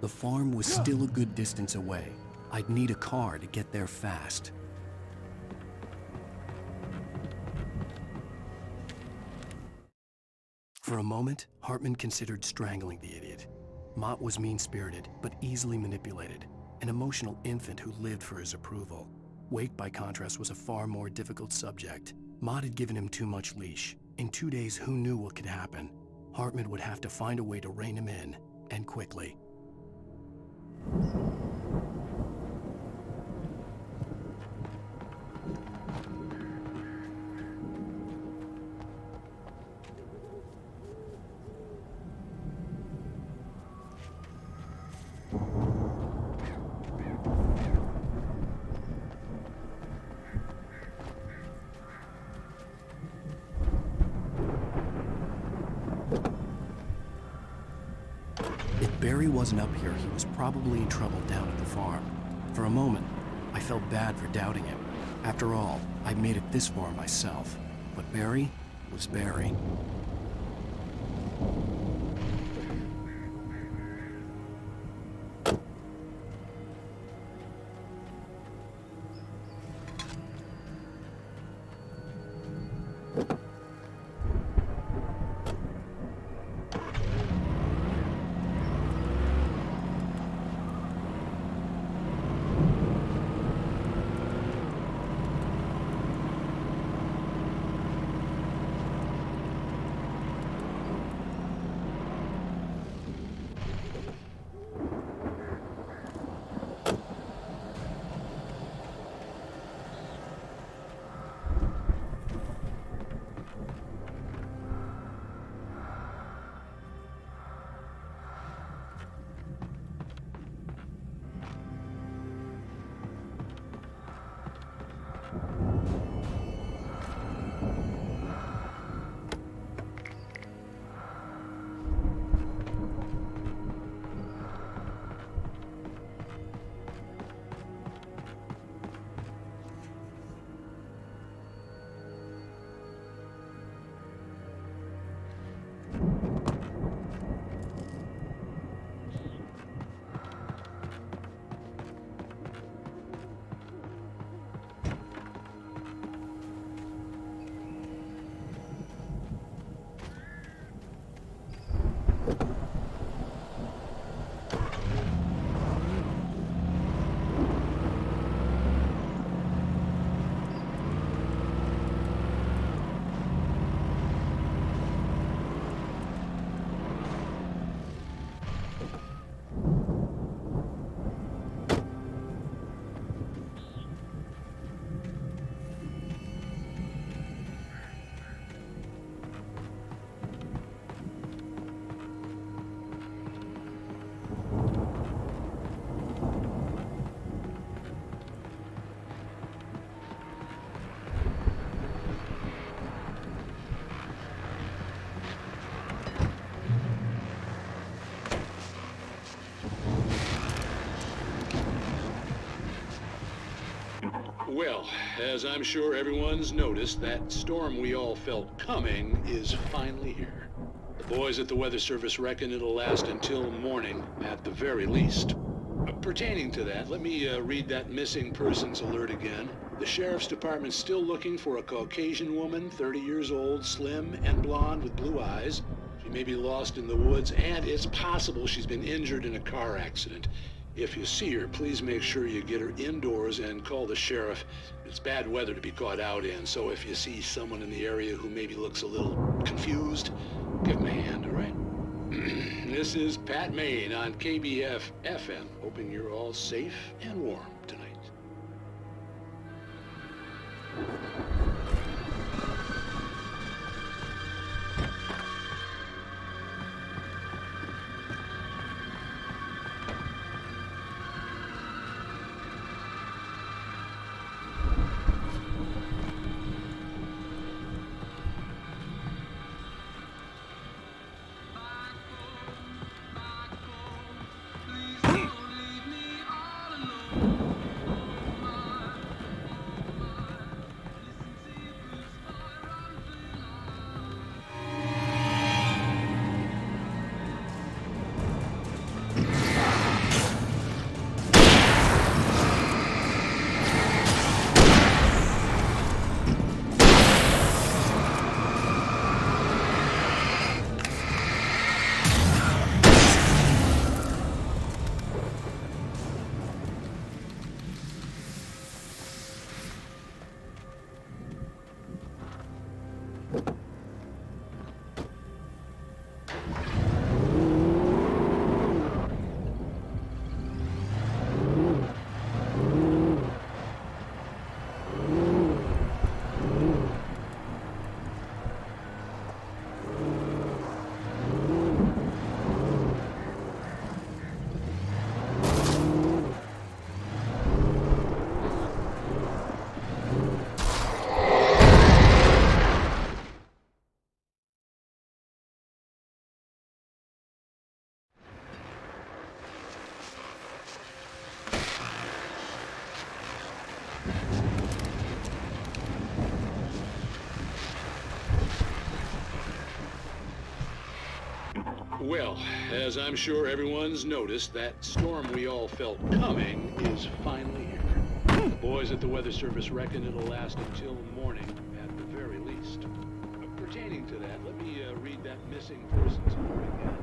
The farm was still a good distance away. I'd need a car to get there fast. For a moment, Hartman considered strangling the idiot. Mott was mean-spirited, but easily manipulated, an emotional infant who lived for his approval. Wake, by contrast, was a far more difficult subject. Mott had given him too much leash. In 2 days, who knew what could happen? Hartman would have to find a way to rein him in, and quickly. If Barry wasn't up here, he was probably in trouble down at the farm. For a moment, I felt bad for doubting him. After all, I'd made it this far myself. But Barry was Barry. Well, as I'm sure everyone's noticed, that storm we all felt coming is finally here. The boys at the Weather Service reckon it'll last until morning, at the very least. Pertaining to that, let me read that missing persons alert again. The Sheriff's Department's still looking for a Caucasian woman, 30 years old, slim and blonde with blue eyes. She may be lost in the woods, and it's possible she's been injured in a car accident. If you see her, please make sure you get her indoors and call the sheriff. It's bad weather to be caught out in, so if you see someone in the area who maybe looks a little confused, give him a hand, all right? This is Pat Maine on KBF FM, hoping you're all safe and warm tonight. Well, as I'm sure everyone's noticed, that storm we all felt coming is finally here. The boys at the Weather Service reckon it'll last until morning, at the very least. Pertaining to that, let me read that missing persons alert again.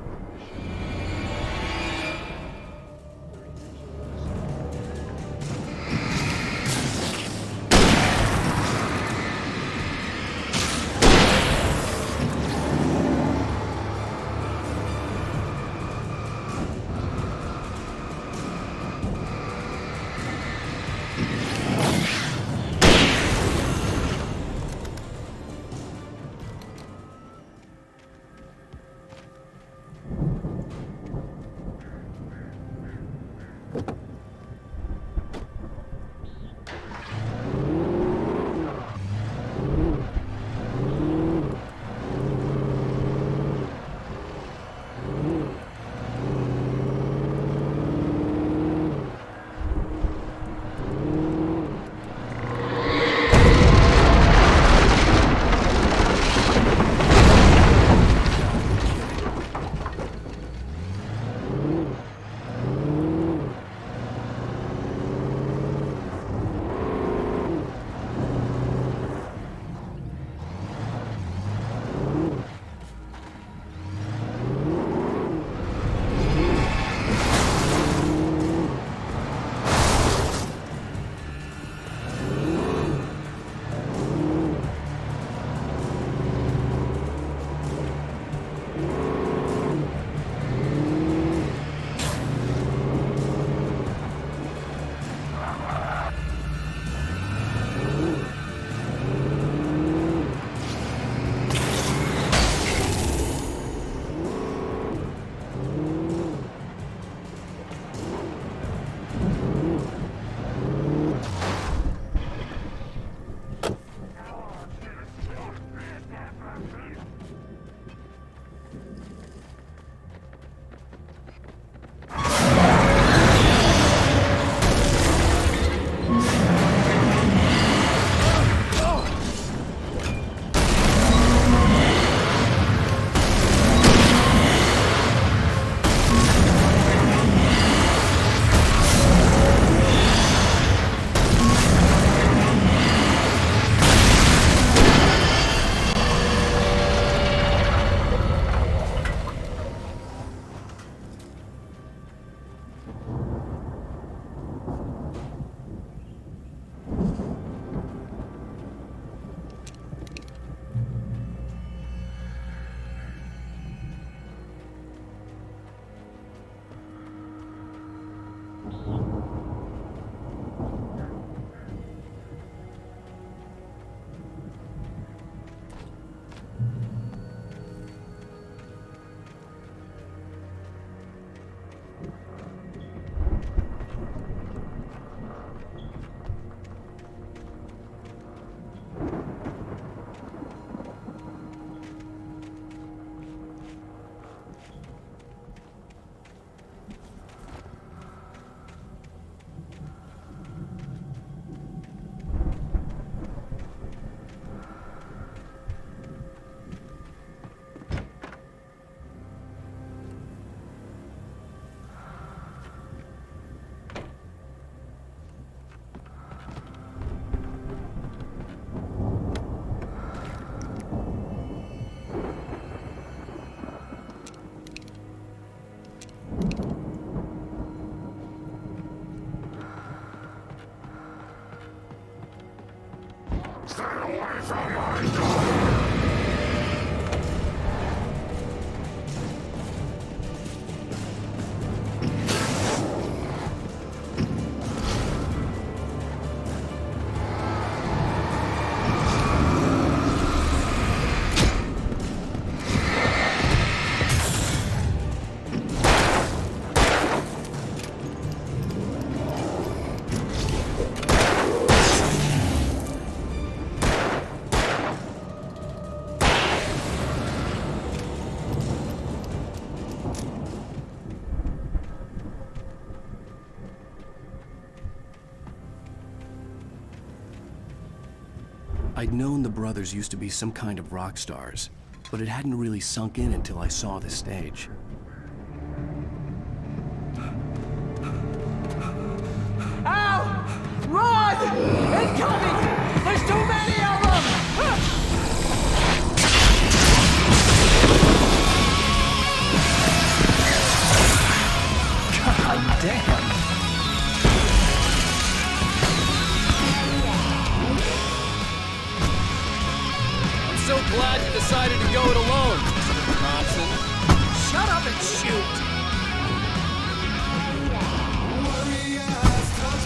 Stay away from my door! I'd known the brothers used to be some kind of rock stars, but it hadn't really sunk in until I saw the stage. Ow! Run! Incoming! There's too many of them! God damn! I'm so glad you decided to go it alone, Mr. Thompson. Shut up and shoot!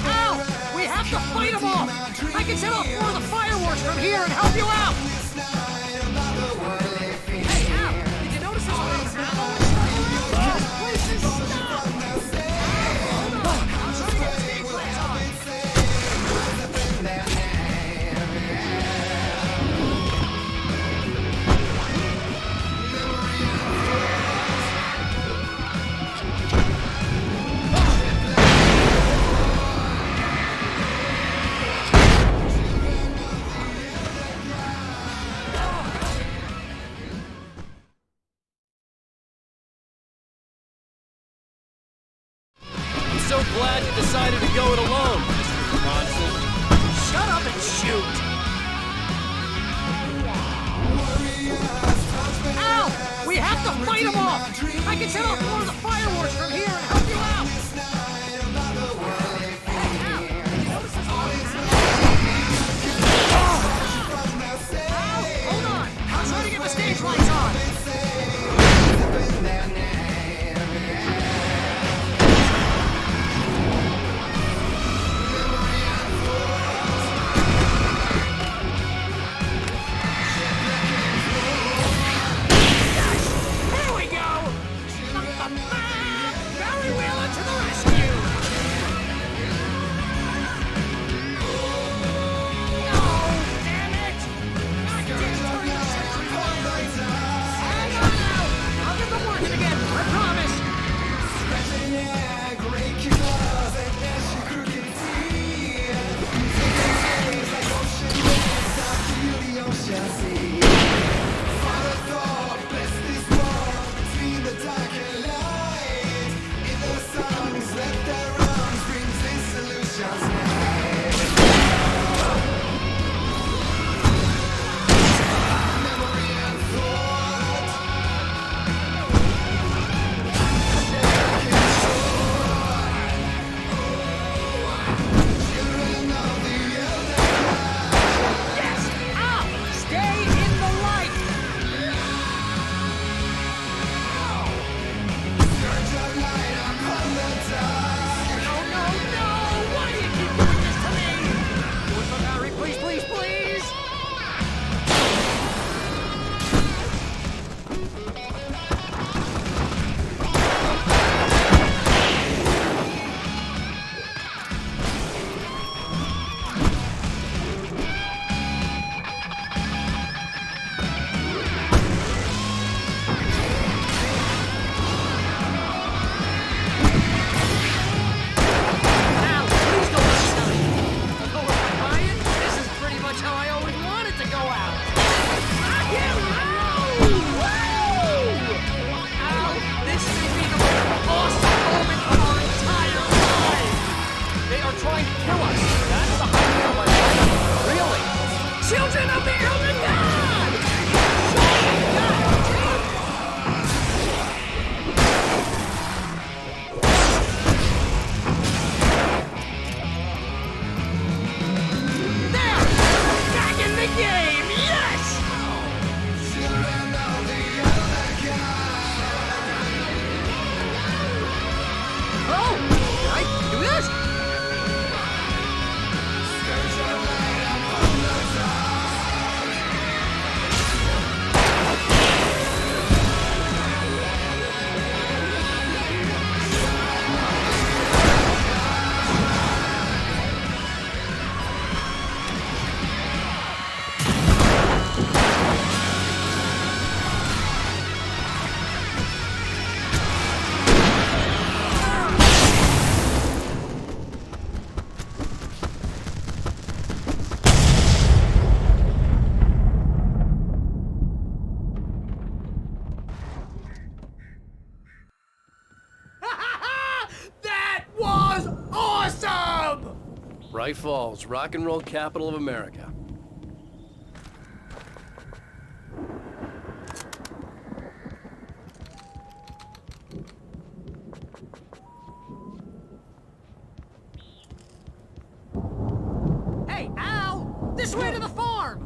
Ow! We have to fight them off! I can set off more of the fireworks from here and help you out! Hey, Al! Did you notice there's a lot of ammo and stuff around? This place is stuck! Hold on! I'm trying to get the stage lights on! I'm so glad you decided to go it alone, Mr. Thompson. Shut up and shoot! Ow! We have to fight them off! I can set off more of the fireworks from here and help you out! Hey, Al! Did you notice there's a lot of Al! Hold on! I'm trying to get the stage lights on! Here we go! Bright Falls, rock and roll capital of America. Hey, Al! This way to the farm!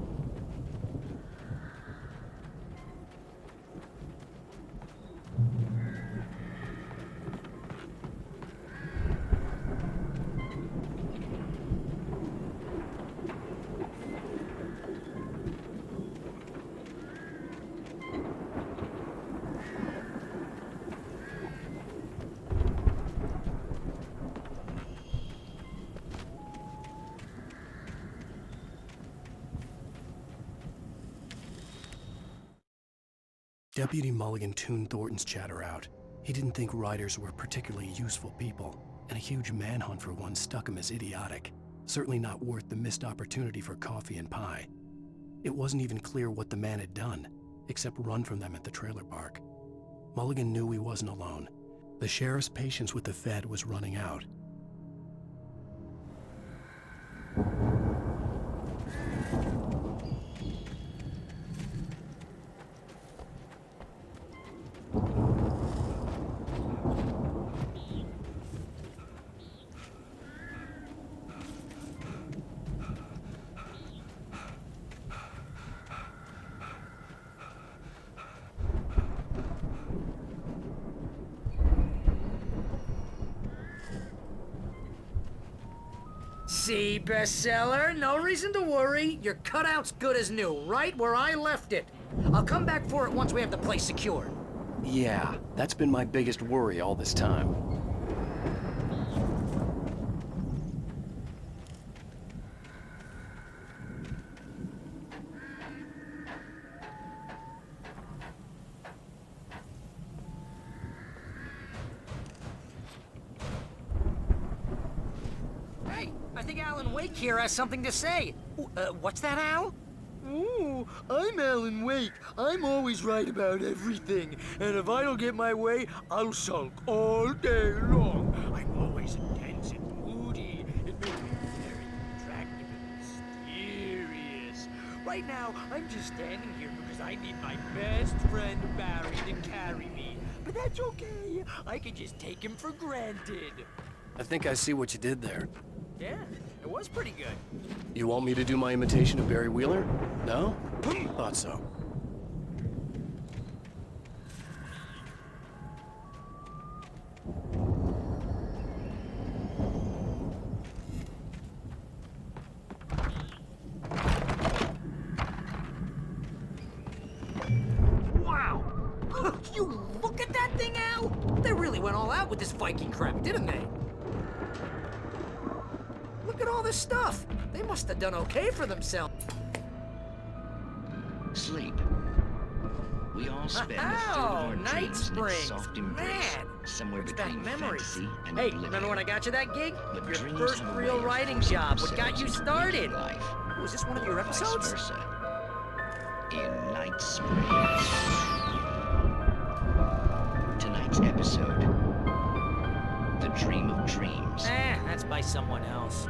Deputy Mulligan tuned Thornton's chatter out. He didn't think riders were particularly useful people, and a huge manhunt for one struck him as idiotic. Certainly not worth the missed opportunity for coffee and pie. It wasn't even clear what the man had done, except run from them at the trailer park. Mulligan knew he wasn't alone. The sheriff's patience with the Fed was running out. See, bestseller, no reason to worry. Your cutout's good as new, right where I left it. I'll come back for it once we have the place secured. Yeah, that's been my biggest worry all this time. Hey, I think Alan Wake here has something to say. What's that, Al? Ooh, I'm Alan Wake. I'm always right about everything. And if I don't get my way, I'll sulk all day long. I'm always intense and moody. It makes me very attractive and mysterious. Right now, I'm just standing here because I need my best friend Barry to carry me. But that's okay. I can just take him for granted. I think I see what you did there. Yeah, it was pretty good. You want me to do my imitation of Barry Wheeler? No? Thought so. Wow! You look at that thing, Al! They really went all out with this Viking crap, didn't they? Look at all this stuff. They must have done okay for themselves. Sleep. We all spend a third of our dreams in its soft embrace, somewhere between fantasy and Hey, oblivion. remember when I got you that gig? But Your dreams first have a way real of writing forcing job. What got themselves you into started? waking life, Was this one of your or episodes? Vice versa. In Night Springs. Tonight's episode, The Dream of Dreams. That's by someone else.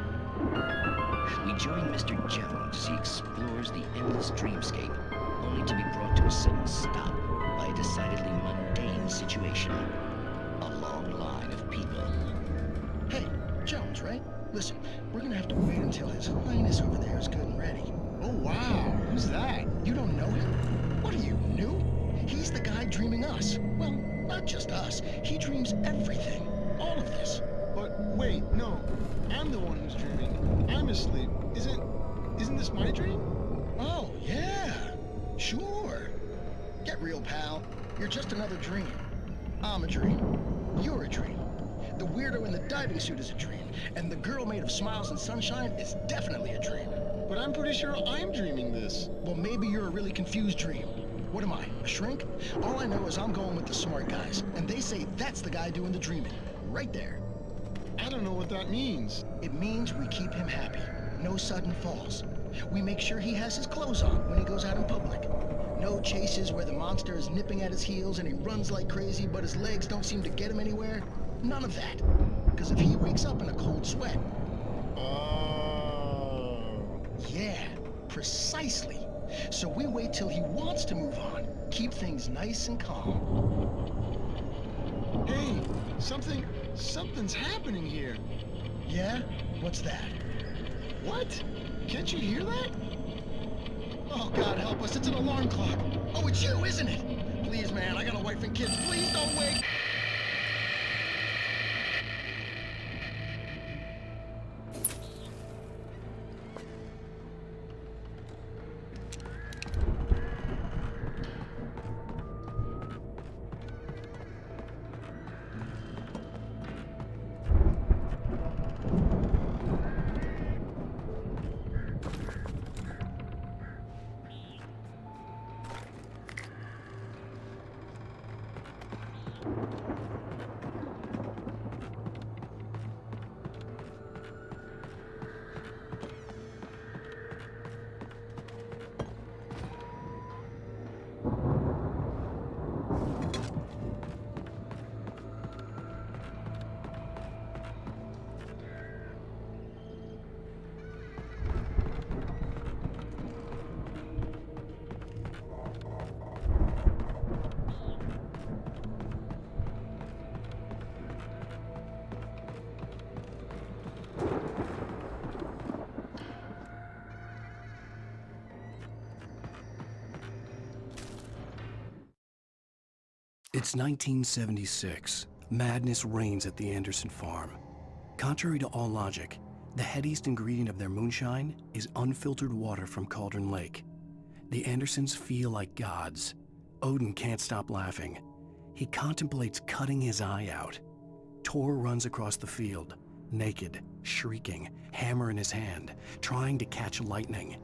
We join Mr. Jones as he explores the endless dreamscape, only to be brought to a sudden stop by a decidedly mundane situation. A long line of people. Hey, Jones, right? Listen, we're gonna have to wait until His Highness over there is good and ready. Oh, wow. Who's that? You don't know him? What are you, new? He's the guy dreaming us. Well, not just us. He dreams everything. All of this. But wait, no. I'm the one who's dreaming. I'm asleep. Isn't this my dream? Oh, yeah. Sure. Get real, pal. You're just another dream. I'm a dream. You're a dream. The weirdo in the diving suit is a dream. And the girl made of smiles and sunshine is definitely a dream. But I'm pretty sure I'm dreaming this. Well, maybe you're a really confused dream. What am I, a shrink? All I know is I'm going with the smart guys. And they say that's the guy doing the dreaming. Right there. I don't know what that means. It means we keep him happy. No sudden falls. We make sure he has his clothes on when he goes out in public. No chases where the monster is nipping at his heels and he runs like crazy but his legs don't seem to get him anywhere. None of that. Because if he wakes up in a cold sweat... Yeah, precisely. So we wait till he wants to move on. Keep things nice and calm. Hey, something's happening here. Yeah? What's that? What? Can't you hear that? Oh, God help us, it's an alarm clock. Oh, it's you, isn't it? Please, man, I got a wife and kids. Please don't wake. It's 1976. Madness reigns at the Anderson farm. Contrary to all logic, the headiest ingredient of their moonshine is unfiltered water from Cauldron Lake. The Andersons feel like gods. Odin can't stop laughing. He contemplates cutting his eye out. Tor runs across the field, naked, shrieking, hammer in his hand, trying to catch lightning.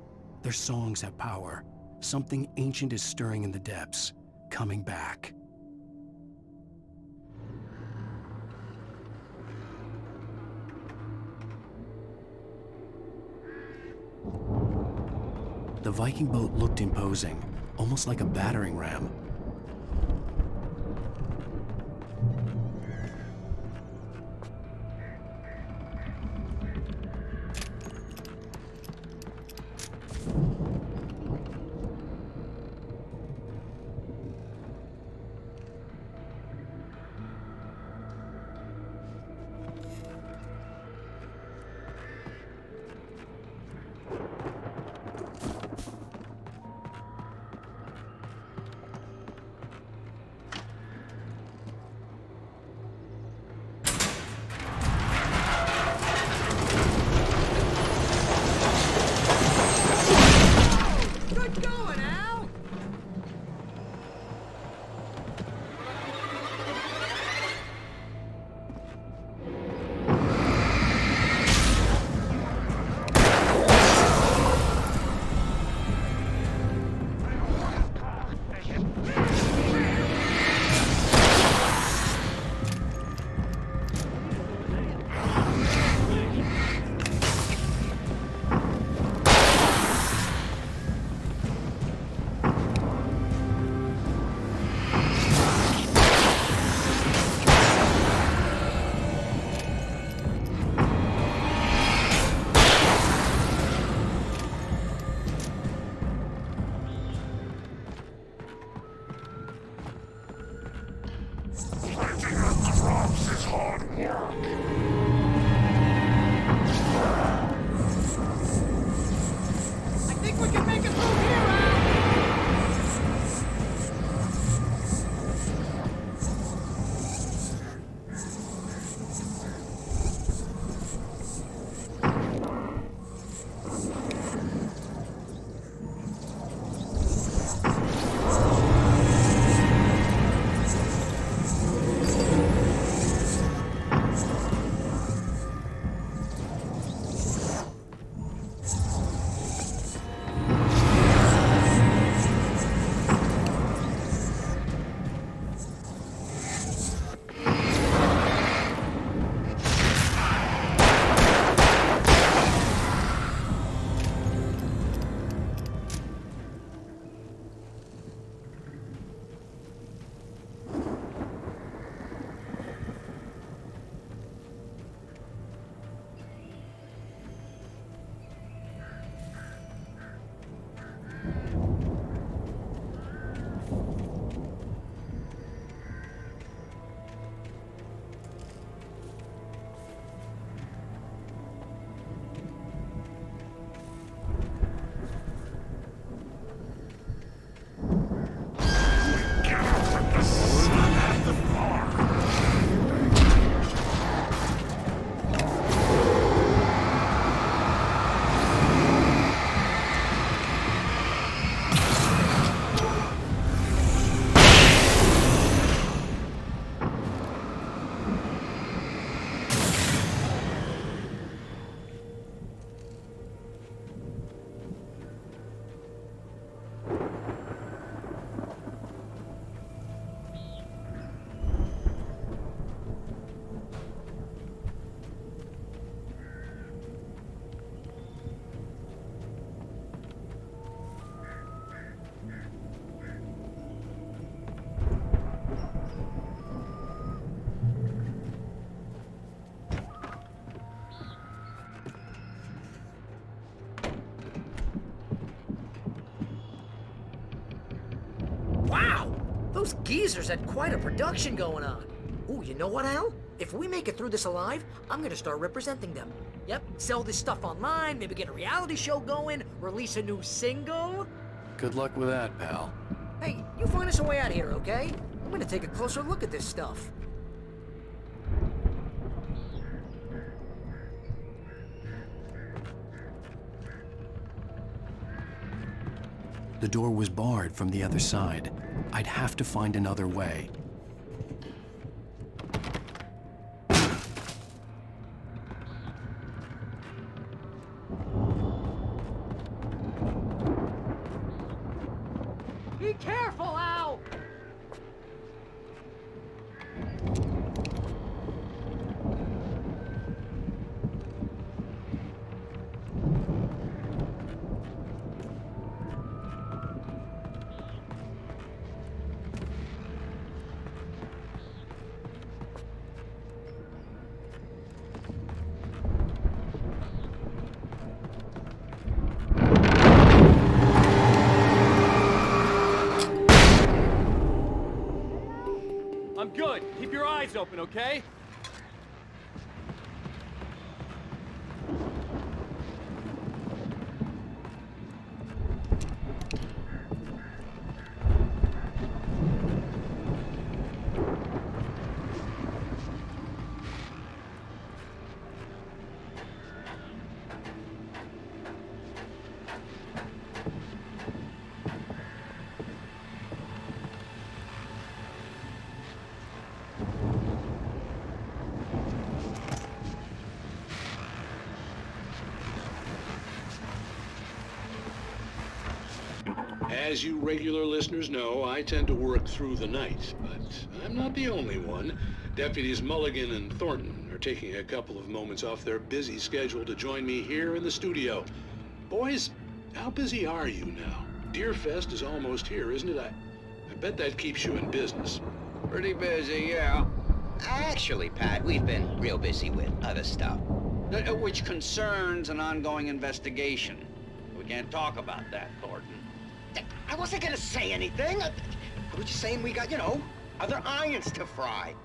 Their songs have power. Something ancient is stirring in the depths, coming back. The Viking boat looked imposing, almost like a battering ram. Those geezers had quite a production going on. Ooh, you know what, Al? If we make it through this alive, I'm gonna start representing them. Yep, sell this stuff online, maybe get a reality show going, release a new single. Good luck with that, pal. Hey, you find us a way out of here, okay? I'm gonna take a closer look at this stuff. The door was barred from the other side. I'd have to find another way. Be careful, Al! I'm good. Keep your eyes open, okay? As you regular listeners know, I tend to work through the night, but I'm not the only one. Deputies Mulligan and Thornton are taking a couple of moments off their busy schedule to join me here in the studio. Boys, how busy are you now? Deerfest is almost here, isn't it? I bet that keeps you in business. Pretty busy, yeah. Actually, Pat, we've been real busy with other stuff, which concerns an ongoing investigation. We can't talk about that, Thornton. I wasn't gonna say anything. I was just saying we got, other irons to fry.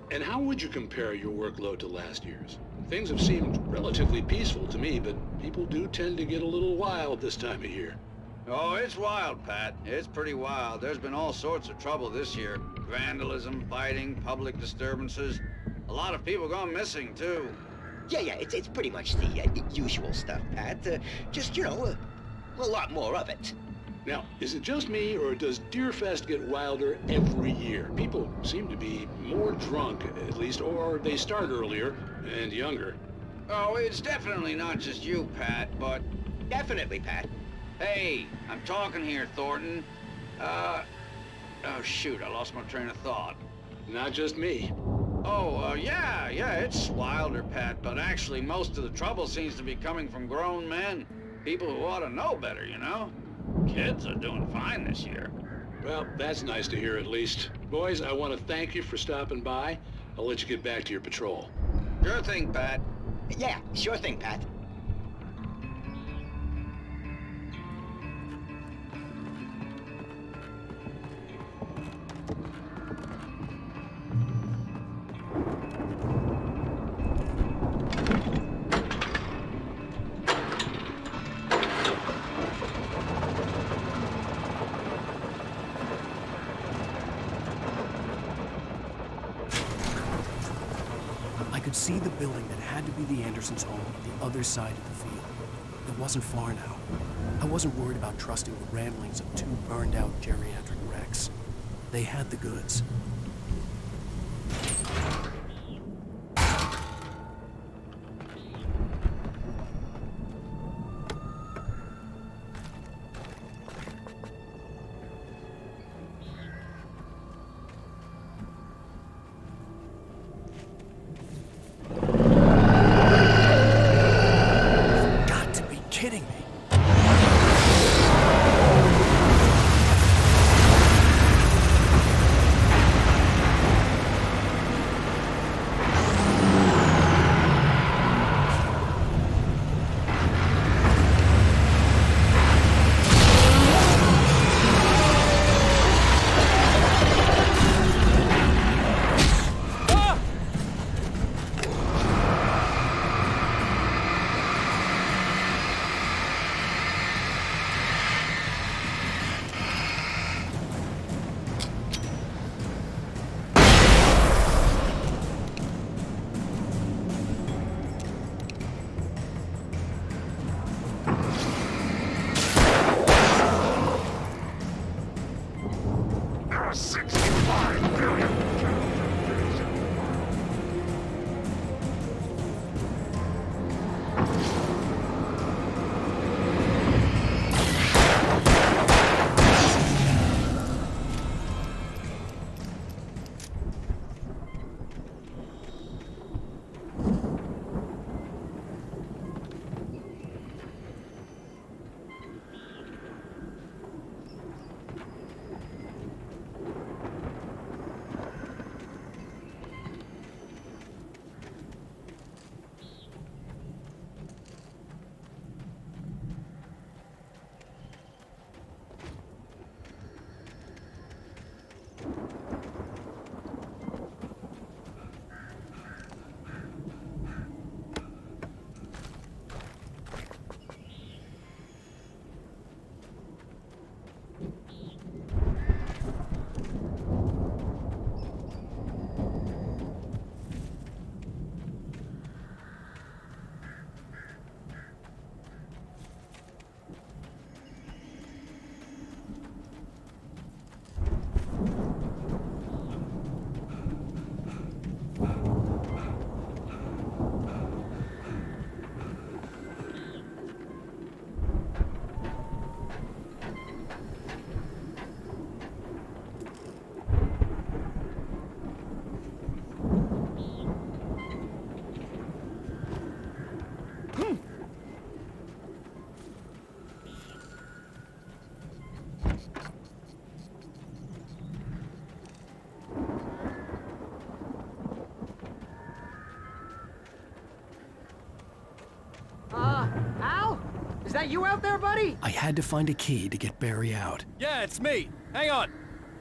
And how would you compare your workload to last year's? Things have seemed relatively peaceful to me, but people do tend to get a little wild this time of year. Oh, it's wild, Pat. It's pretty wild. There's been all sorts of trouble this year. Vandalism, fighting, public disturbances. A lot of people gone missing, too. Yeah, it's pretty much the usual stuff, Pat. Just, a lot more of it. Now, is it just me, or does Deerfest get wilder every year? People seem to be more drunk, at least, or they start earlier and younger. Oh, it's definitely not just you, Pat, but... Definitely, Pat. Hey, I'm talking here, Thornton. Oh, shoot, I lost my train of thought. Not just me. Oh, yeah, it's wilder, Pat, but actually most of the trouble seems to be coming from grown men. People who ought to know better, Kids are doing fine this year. Well, that's nice to hear at least. Boys, I want to thank you for stopping by. I'll let you get back to your patrol. Sure thing, Pat. Yeah, sure thing, Pat. I could see the building that had to be the Andersons' home on the other side of the field. It wasn't far now. I wasn't worried about trusting the ramblings of two burned-out geriatric wrecks. They had the goods. Is that you out there, buddy? I had to find a key to get Barry out. Yeah, it's me. Hang on.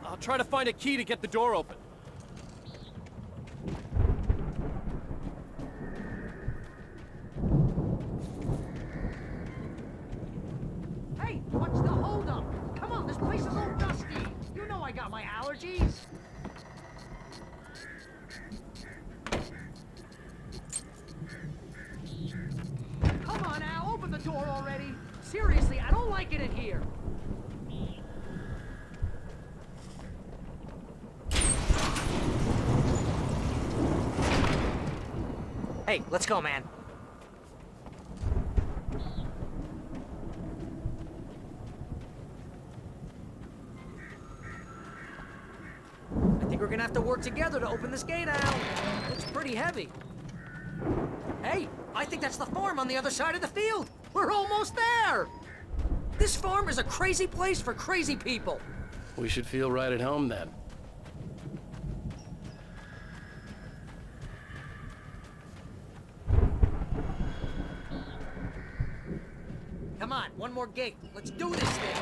I'll try to find a key to get the door open. Hey, what's the holdup? Come on, this place is all dusty. You know I got my allergies. Come on, Al, open the door already. Seriously, I don't like it in here. Hey, let's go, man. I think we're gonna have to work together to open this gate, Al. It's pretty heavy. Hey, I think that's the farm on the other side of the field. We're almost there. This farm is a crazy place for crazy people. We should feel right at home then. Come on, one more gate. Let's do this thing.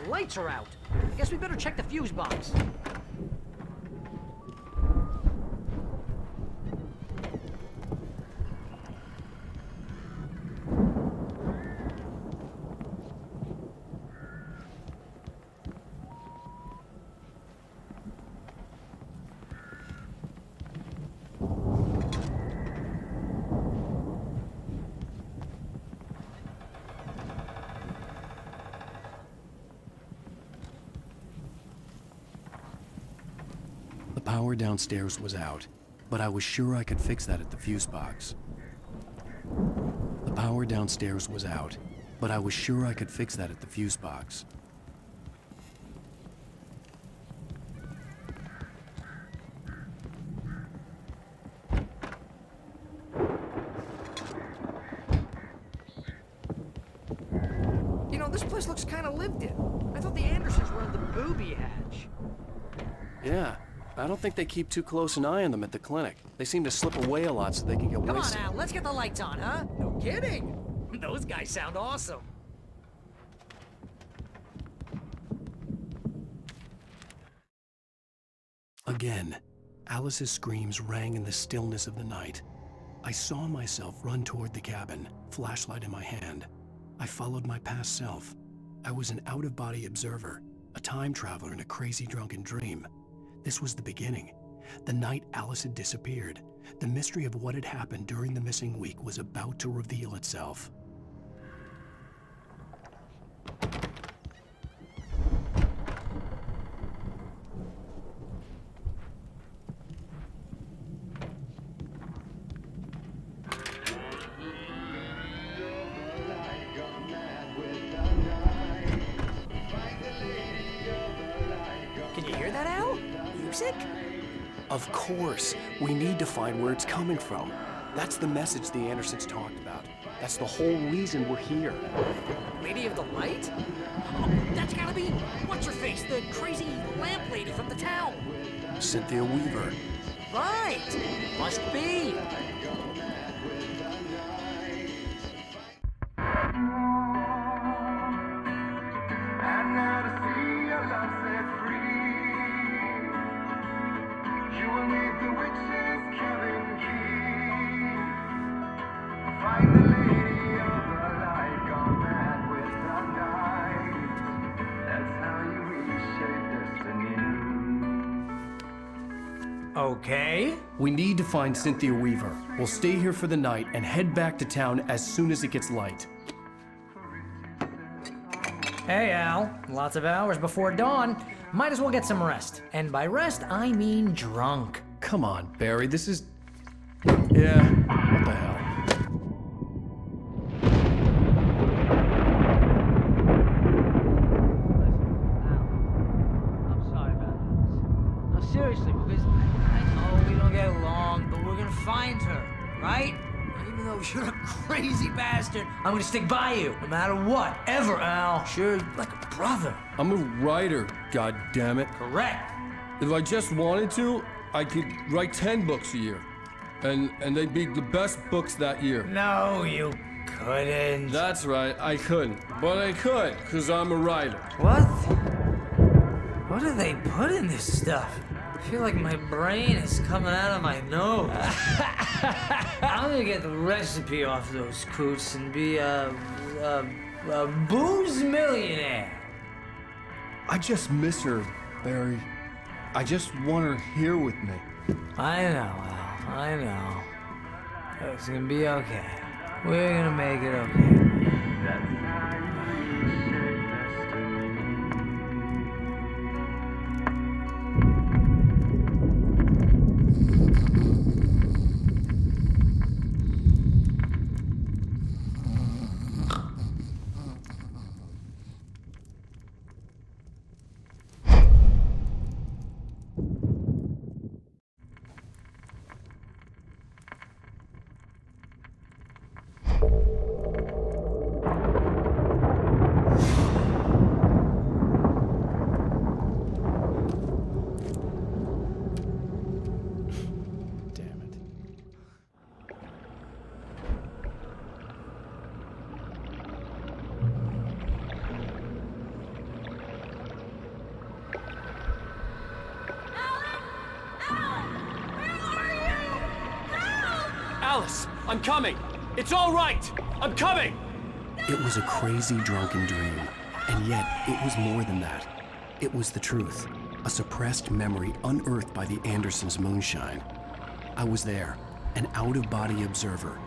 The lights are out. I guess we better check the fuse box. The power downstairs was out, but I was sure I could fix that at the fuse box. The power downstairs was out, but I was sure I could fix that at the fuse box. You know, this place looks kind of lived in. I thought the Andersons were on the booby hatch. Yeah, I don't think they keep too close an eye on them at the clinic. They seem to slip away a lot so they can get Come on, wasted. Al, let's get the lights on, huh? No kidding. Those guys sound awesome. Again, Alice's screams rang in the stillness of the night. I saw myself run toward the cabin, flashlight in my hand. I followed my past self. I was an out-of-body observer, a time traveler in a crazy drunken dream. This was the beginning. The night Alice had disappeared. The mystery of what had happened during the missing week was about to reveal itself. Can you hear that, Al? Music? Of course, we need to find where it's coming from. That's the message the Andersons talked about. That's the whole reason we're here. Lady of the Light? Oh, that's gotta be, what's-her-face, the crazy lamp lady from the town. Cynthia Weaver. Right, must be. Find the lady of the light, gone mad with the night. Okay. We need to find Cynthia Weaver. We'll stay here for the night and head back to town as soon as it gets light. Hey, Al. Lots of hours before dawn. Might as well get some rest. And by rest, I mean drunk. Come on, Barry, this is... Yeah, what the hell? Seriously, because I know we don't get along, but we're gonna find her, right? Even though you're a crazy bastard, I'm gonna stick by you, no matter what, ever, Al. Sure, like a brother. I'm a writer, goddammit. Correct. If I just wanted to, I could write 10 books a year. And they'd be the best books that year. No, you couldn't. That's right, I couldn't. But I could, because I'm a writer. What? What do they put in this stuff? I feel like my brain is coming out of my nose. I'm gonna get the recipe off those coots and be a booze millionaire. I just miss her, Barry. I just want her here with me. I know, Al. I know. It's gonna be okay. We're gonna make it okay. Alice, I'm coming! It's all right! I'm coming! It was a crazy drunken dream, and yet it was more than that. It was the truth, a suppressed memory unearthed by the Andersons' moonshine. I was there, an out-of-body observer.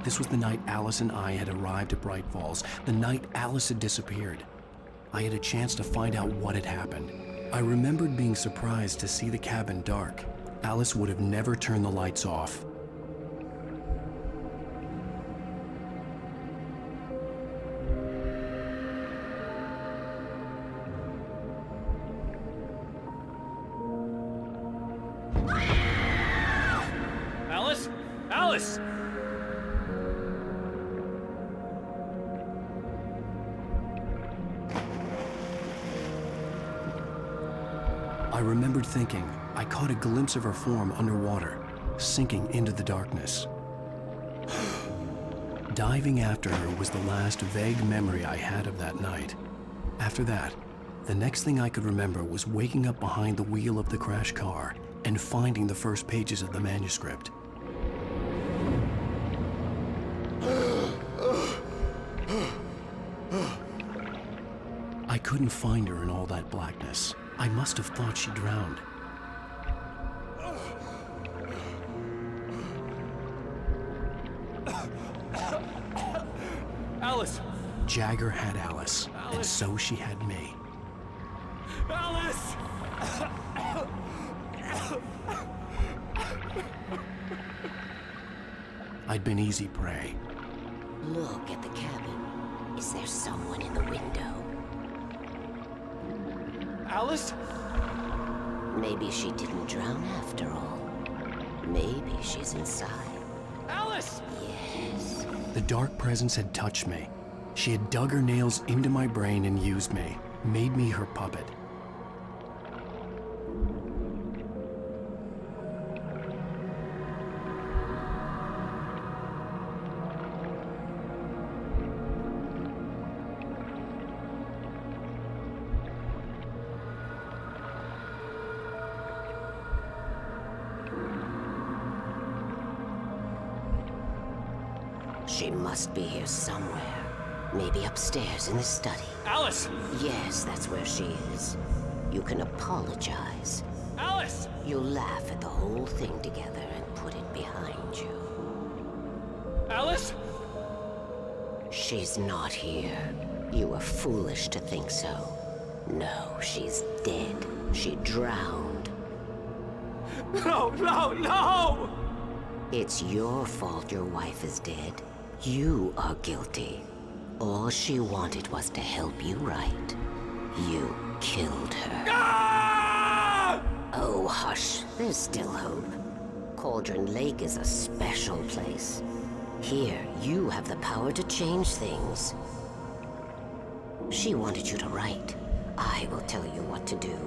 This was the night Alice and I had arrived at Bright Falls, the night Alice had disappeared. I had a chance to find out what had happened. I remembered being surprised to see the cabin dark. Alice would have never turned the lights off. Alice? Alice! I remembered thinking I caught a glimpse of her form underwater, sinking into the darkness. Diving after her was the last vague memory I had of that night. After that, the next thing I could remember was waking up behind the wheel of the crashed car and finding the first pages of the manuscript. I couldn't find her in all that blackness. I must have thought she drowned. Alice! Jagger had Alice, and so she had me. Alice! I'd been easy prey. Look at the cabin. Is there someone in the window? Alice? Maybe she didn't drown after all. Maybe she's inside. Alice! Yes. The dark presence had touched me. She had dug her nails into my brain and used me, made me her puppet. She must be here somewhere. Maybe upstairs in the study. Alice! Yes, that's where she is. You can apologize. Alice! You'll laugh at the whole thing together and put it behind you. Alice? She's not here. You were foolish to think so. No, she's dead. She drowned. No, no, no! It's your fault your wife is dead. You are guilty. All she wanted was to help you right. You killed her. Ah! Oh, hush. There's still hope. Cauldron Lake is a special place. Here, you have the power to change things. She wanted you to write. I will tell you what to do.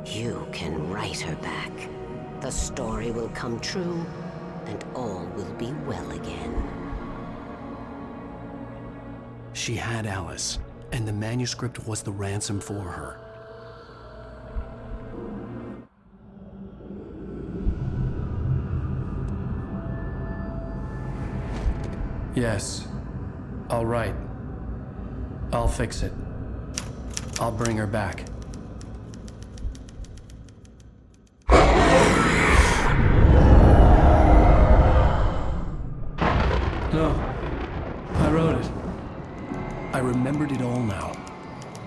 You can write her back. The story will come true, and all will be well again. She had Alice, and the manuscript was the ransom for her. Yes. All right. I'll fix it. I'll bring her back. No. I wrote it. I remembered it all now.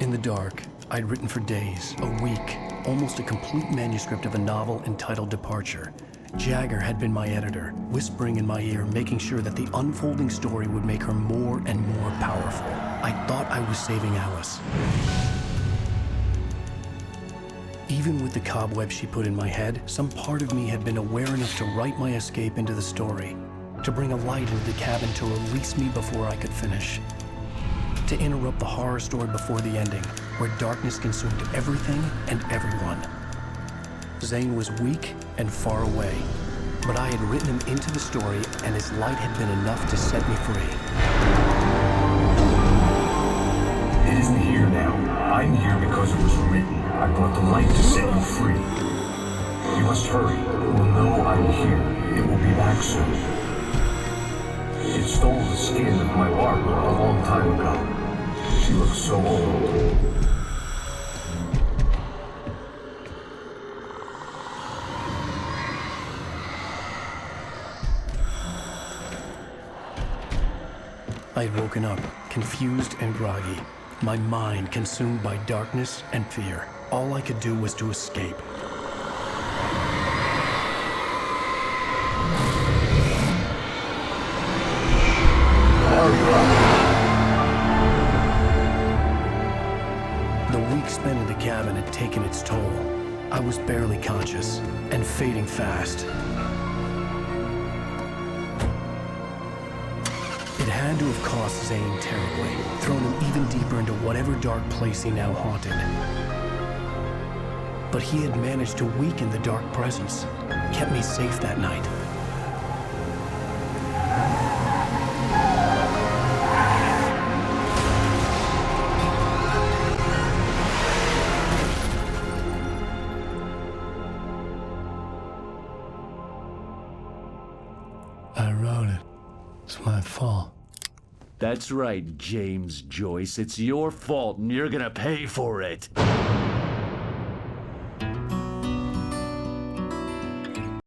In the dark, I'd written for days, a week, almost a complete manuscript of a novel entitled Departure. Jagger had been my editor, whispering in my ear, making sure that the unfolding story would make her more and more powerful. I thought I was saving Alice. Even with the cobwebs she put in my head, some part of me had been aware enough to write my escape into the story, to bring a light into the cabin to release me before I could finish, to interrupt the horror story before the ending, where darkness consumed everything and everyone. Zane was weak and far away, but I had written him into the story, and his light had been enough to set me free. It isn't here now. I'm here because it was written. I brought the light to set you free. You must hurry. It will know I'm here. It will be back soon. It stole the skin of my Barbara a long time ago. She looks so old. I had woken up, confused and groggy, my mind consumed by darkness and fear. All I could do was to escape. The week spent in the cabin had taken its toll. I was barely conscious and fading fast. It had to have cost Zane terribly, thrown him even deeper into whatever dark place he now haunted. But he had managed to weaken the dark presence, kept me safe that night. I wrote it. It's my fault. That's right, James Joyce. It's your fault, and you're gonna pay for it.